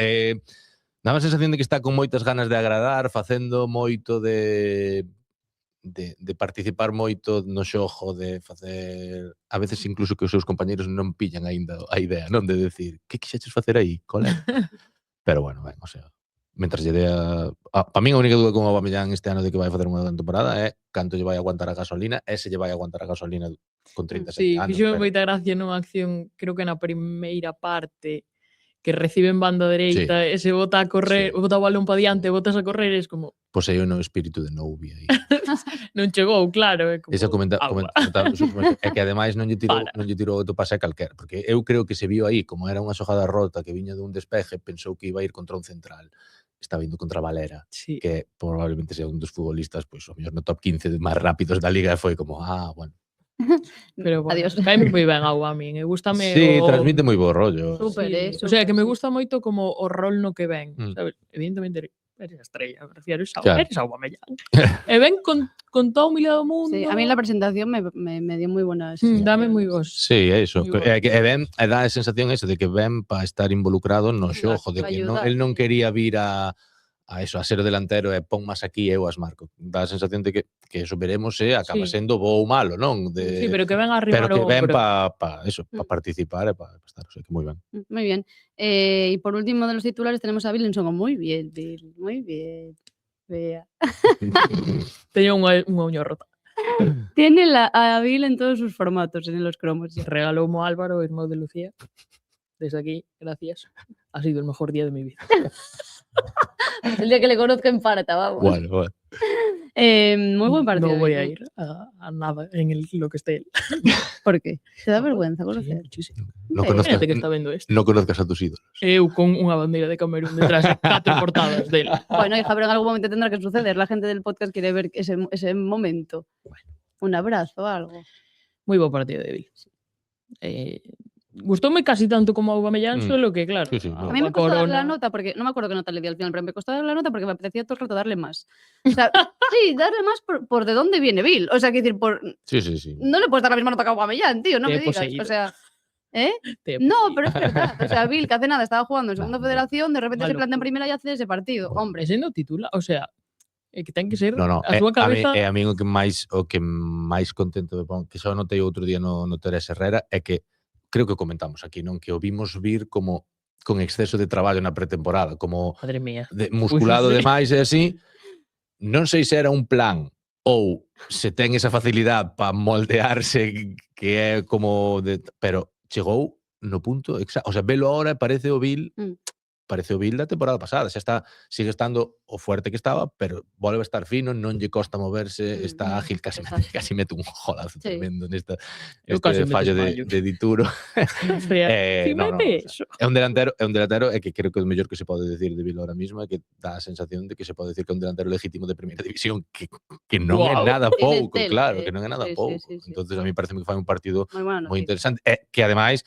Dá a sensación de que está con moitas ganas de agradar, facendo moito de participar moito no xogo, de facer a veces incluso que os seus compañeiros non pillan aínda a idea, non de decir, que quixeches facer aí, colega? Pero bueno, o sea, mentras lle dea... Para min a única dúda con Aubameyang este ano de que vai facer unha gran temporada é canto lle vai aguantar a gasolina e se lle vai aguantar a gasolina con 37 Sí, anos. fixome pero- moita gracia nunha acción, creo que na primeira parte, que recibe en banda dereita, e se bota a correr, Sí. bota o balón para diante, botas a correr, es como, Posei no espírito de Noubi aí. non chegou, claro, é como, Esa agua. é que ademais non lle tirou outro pase a calquera, porque eu creo que se viu aí, como era unha xogada rota que viña dun despeje, pensou que iba a ir contra un central. Estaba indo contra Valera, Sí. que probablemente sea un dos futbolistas, pois o mellor no top 15 máis rápidos da liga, e foi como, bueno. Pero bueno, Adiós. caime moi ben agua a min, e gústame Sí, o... transmite moi bo rollo. Súper, Sí. O sea, que me sí. gusta moito como o rol no que ven, Mm. sabes? Evidentemente eres a estrella, me refiero, Claro. eres Aubameyang. E ven con toda a humildade do mundo. Sí, a mí en la presentación me dio muy buenas. Dame moi vos. Sí, é iso. Moi bo. E dá a sensación esa de que ven para estar involucrado no xogo, de que ayudar, el non quería vir a eso, a ser o delantero e pon máis aquí e eu as marco. Dá a sensación de que eso veremos se acaba Sí. sendo bo ou malo, non? Sí, pero que ven a pero arrimar que o ven ombro. para participar e para estar, o sea, que moi ben. Muy bien. Y por último de los titulares tenemos a Bill muy bien, Bill, muy bien. Vea. Teño unha uña rota. Tiene a Bill en todos sus formatos, en los cromos. Regalou mo Álvaro, irmão de Lucía. Desde aquí, gracias. Ha sido el mejor día de mi vida. El día que le conozca en Parta, vamos. Bueno. Muy buen partido. No voy a Bill. ir a nada en lo que esté él. ¿Por qué? ¿Te da vergüenza Sí, conocer? muchísimo. No Eh, conozcas, Gente que está vendo esto. no conozcas a tus ídolos. Eu con unha bandeira de Camerún detrás e 4 portadas dele. Bueno, hija, pero en algún momento tendrá que suceder. La gente del podcast quiere ver ese momento. Un abrazo o algo. Moi bo partido de Bill. gustoume casi tanto como Aubameyang, solo que claro, Sí, sí, A mí me costó darle la nota porque no me acuerdo qué nota le di al final, pero me costó darle la nota porque me apetecía todo el rato darle más. O sea, sí, darle más por de dónde viene Bill. O sea, que decir, Sí. no le puedes dar la misma nota que a Aubameyang, tío, no me digas. poseído. O sea, ¿eh? Te he No, poseído. pero es verdad. O sea, Bill, que hace nada estaba jugando en segunda Claro, federación, de repente se Una planta en locura. primera y hace ese partido. Hombre, E sendo titular, o sea, é que ten que ser No, a súa cabeza. a mí o que máis contento me pon, que só notei outro día no Teresa Herrera, é que creo que comentamos aquí, non? Que o vimos vir como con exceso de traballo na pretemporada, como Madre mía. musculado sí. demais e así. Non sei se era un plan ou se ten esa facilidade para moldearse que é como pero chegou no punto exacto. O sea, velo ahora parece o Bill da temporada pasada, xa está, sigue estando o fuerte que estaba, pero volve a estar fino, non lle costa moverse, está ágil, casi mete un golazo tremendo neste casi me fallo desmayo. de Dituro. O sea, si mete eso. É un delantero é que creo que o mellor que se pode decir de Bill ahora mismo é que dá a sensación de que se pode decir que é un delantero legítimo de primeira división, que non é nada pouco, Tiene claro, tela, que non é nada sí, pouco. sí. Entonces a mí parece que fai un partido moi buena moi noticia. interesante, e que ademais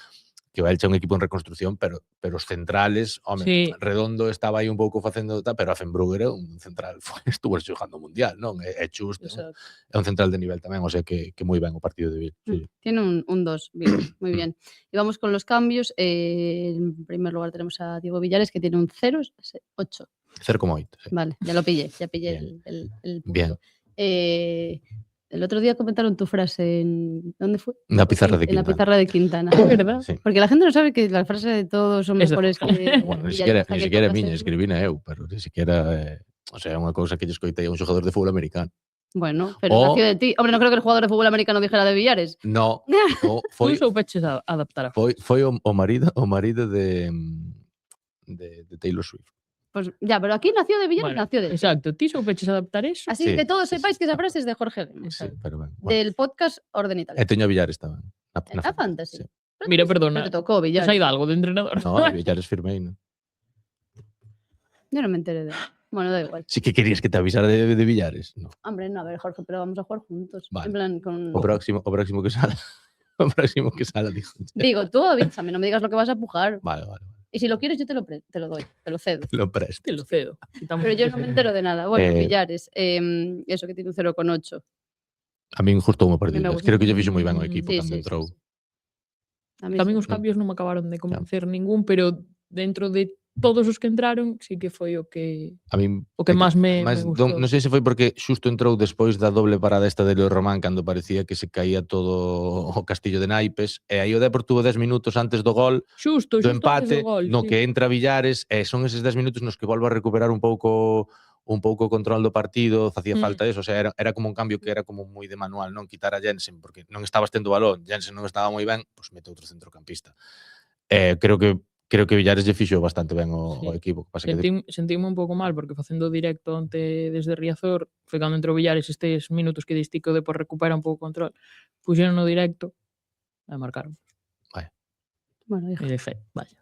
que o Elche é un equipo en reconstrucción, pero os centrales, home, Sí. Redondo estaba aí un pouco facendo tal, pero a Fenbrugger é un central, estuvo xogando o mundial, non? É xusto, Exacto. é un central de nivel tamén, o sea que moi ben o partido de Bill. Sí. Tiene un 2, bien, muy bien. Y vamos con los cambios. En primer lugar tenemos a Diego Villares, que tiene un 0,8. 0,8. Sí. Vale, ya lo pillé Bien. el punto. Bien. El otro día comentaron tu frase en... ¿Dónde fue? Na pizarra de En la Quintana. pizarra de Quintana. É verdad. Sí. Porque la gente no sabe que la frase de todos son Esa. mejores que... Bueno, ni Villares, siquiera hasta que é toca miña, ser- escribina eu, pero ni siquiera o sea, é unha cousa que lle escoitei a un xogador de fútbol americano. Bueno, pero O- nació de ti. Hombre, no creo que el jugador de fútbol americano dijera de Villares. No, Foi soupeches adaptar a foi o marido de Taylor Swift. Pues ya, pero aquí nació de Villares, Bueno, nació de ti. exacto, ti soupeches adaptar eso. Así Sí, que todos sí, sepáis sí. que esa frase es de Jorge Lemos. Sí, pero ben. Bueno. Del podcast Orden E Italiano. teño a Villares tamén. A Fantasy. Sí. Mira, Pero perdona. te tocó Tes Villares. hai algo de entrenador. No, a Villares firmei, non? Yo no me enteré de él. Bueno, da igual. Sí que querías que te avisara de Villares. No. Hombre, no, a ver, Jorge, pero vamos a jugar juntos. Vale. En plan, con... O próximo que sala. O próximo que sala, dijo. Digo, tú avísame, no me digas lo que vas a pujar. Vale. Y si lo quieres, yo te lo doy, te lo cedo. Lo presto. Te lo cedo. Quitamos Pero yo no me entero de nada. Bueno, Eh, Villares, eso que tiene un 0,8. A min gustou o A mí partido. me gusta. Creo que lle fixo moi ben o equipo Sí, cando sí, entrou. sí. A mí Tamén sí. os cambios non me acabaron de convencer ningún, pero dentro de todos os que entraron, sí que foi o que A min o que máis me gustou. non sei se foi porque xusto entrou despois da doble parada esta de Leo Román cando parecía que se caía todo o castillo de naipes e aí o Depor tuvo 10 minutos antes do gol Xusto do antes empate do gol, no sí. que entra Villares e son eses 10 minutos nos que volve a recuperar un pouco o control do partido, facía falta eso, o sea, era como un cambio que era como moi de manual, non quitar a Jensen porque non estaba estendo o balón, Jensen non estaba moi ben, pois mete outro centrocampista. Creo que Villares lle fixo bastante ben o Sí. equipo. Pasa que Sentime un pouco mal porque facendo directo onte desde Riazor foi cando entrou Villares estes minutos que diste que o Depor recupera un pouco o control. Puxeron no directo e marcaron. Bueno, E hijo. de fe, vaya.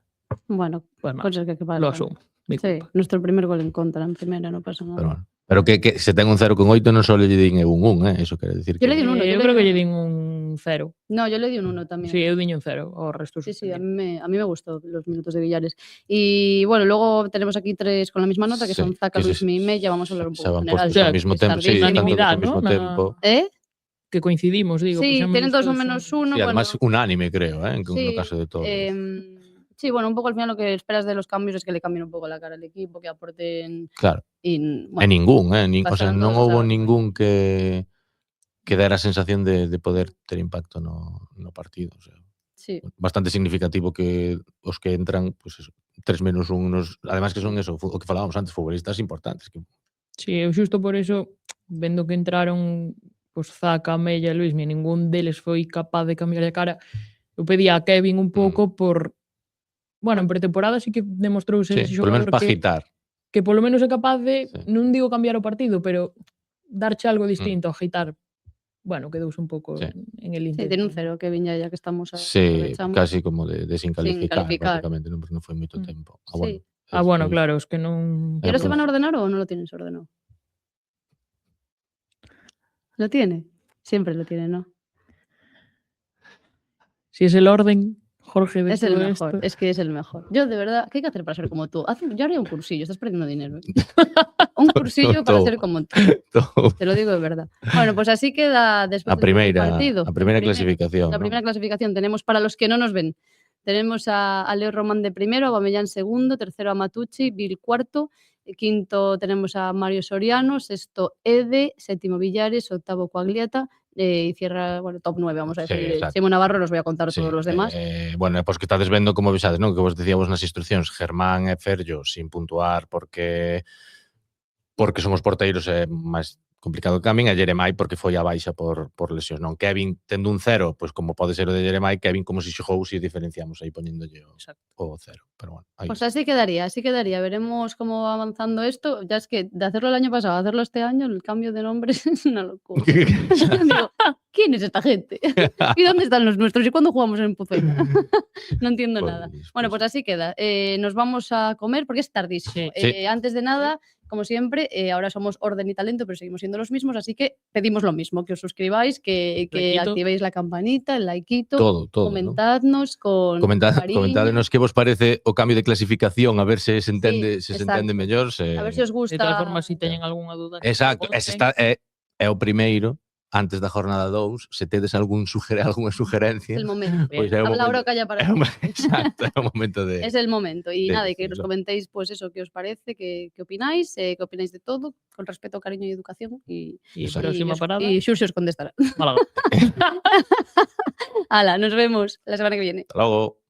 Bueno, Pues mal, cosas que lo pasan. asumo. Mi Sí, culpa. nuestro primer gol en contra en primera, no pasa nada. Pero bueno. Pero que se ten un 0,8 non só lle din un 1, eso quere decir Yo le di un 1. Eu creo que lle din un 0. No, yo le di un 1 también. Sí, eu diño un 0 ao resto. Sí, a mí me gustó los minutos de Villares. Y bueno, luego tenemos aquí 3 con la misma nota, que Sí, son Zaka, que Luis Milla. Ya vamos a hablar un xa poco van general. postos ao mesmo tempo, sí, Sardinha. están todos Unanimidade, ao mesmo ¿no? tempo. ¿Eh? Que coincidimos, digo. Sí, puxémonos tienen 2 o todos menos 1. Y además unánime, creo, no Sí, caso de todos. Sí, bueno, un poco al final lo que esperas de los cambios es que le cambien un poco la cara al equipo, que aporten. Claro. Y, E ningún, o sea, pasaron non todos, houbo claro. ningún que dera a sensación de poder ter impacto no partido. O sea, Sí. bastante significativo que os que entran, pues eso, 3 menos 1, además que son eso, o que falábamos antes, futbolistas importantes. Que... Sí, eu xusto por eso, vendo que entraron pues, Zaka, Mella e Luismi, ningún deles foi capaz de cambiar a cara, eu pedía a Kevin un pouco por... Bueno, en pretemporada sí que demostrou ser ese Sí, polo menos xogador para agitar. que polo menos é capaz de, Sí. non digo cambiar o partido, pero darche algo distinto, agitar. Bueno, quedouse un pouco Sí. en el Sí, intento. tiene un 0, Kevin, ya que estamos. Sí, aprovechamos. casi como de sin calificar, calificar. prácticamente, non, porque non foi moito tempo. Sí. Bueno, claro, es que non... ¿Y ahora se van a ordenar o no lo tienes ordenado? ¿Lo tiene? Siempre lo tiene, ¿no? Si es el orden, Jorge de Es el todo mejor, esto. es que es el mejor. Yo, de verdad, ¿qué hay que hacer para ser como tú? Yo haría un cursillo, estás perdiendo dinero. Un cursillo para ser como tú. Te lo digo de verdad. Bueno, pues así queda después A del primer primeira, partido. a primeira El primero. clasificación, La non? primera clasificación tenemos, para los que no nos ven, tenemos a Leo Román de primero, a Aubameyang segundo, tercero a Matucci, Bill cuarto, quinto tenemos a Mario Soriano, sexto Ede, séptimo Villares, octavo Coagliata, y cierra, bueno, top 9, vamos a Sí, decir. exacto. Simón Navarro, los voy a contar Sí, todos los demás. bueno, pois que estades vendo como vexades, non? Que vos dicíamos nas instruccións, Germán e Ferllo sin puntuar porque son os porteiros máis complicado que a min, e Jeremai porque foi a baixa por lesións, non? Kevin tendo un 0, pois como pode ser o de Jeremai, Kevin como si xogou, si diferenciamos aí poñéndolle o 0, pero bueno, aí Pues así quedaría. Veremos cómo va avanzando esto. Ya es que de hacerlo el año pasado a hacerlo este año, el cambio de nombres es una locura. Digo, ¿quién es esta gente? ¿Y dónde están los nuestros? ¿Y cuándo jugamos en Pucela? No entiendo nada. Bueno, pues así queda. Nos vamos a comer porque es tardísimo. Sí. Antes de nada, como siempre, ahora somos Orden y Talento, pero seguimos siendo los mismos, así que pedimos lo mismo, que os suscribáis, que Likeito. activéis la campanita, el likeito, todo, ¿no? comentadnos con cariño. Comentádnos que vos parece o cambio de clasificación, a ver se se entende, Sí, se entende exacto. mellor, A ver se os gusta. De todas formas, si teñen algunha duda... que Exacto, nos ese conten. está é o primeiro antes da jornada 2, se tedes algunha sugerencia, Es el momento. pois é o Habla ahora o momento. calla para É o exacto, é o momento de Es el momento. Y de nada, y que nos decirlo. comentéis, pues eso, qué os parece, qué opináis de todo, con respeto, cariño y educación. Y próxima parada. Y Xurxi os contestará. Málaga. Hala, nos vemos la semana que viene. Hasta logo.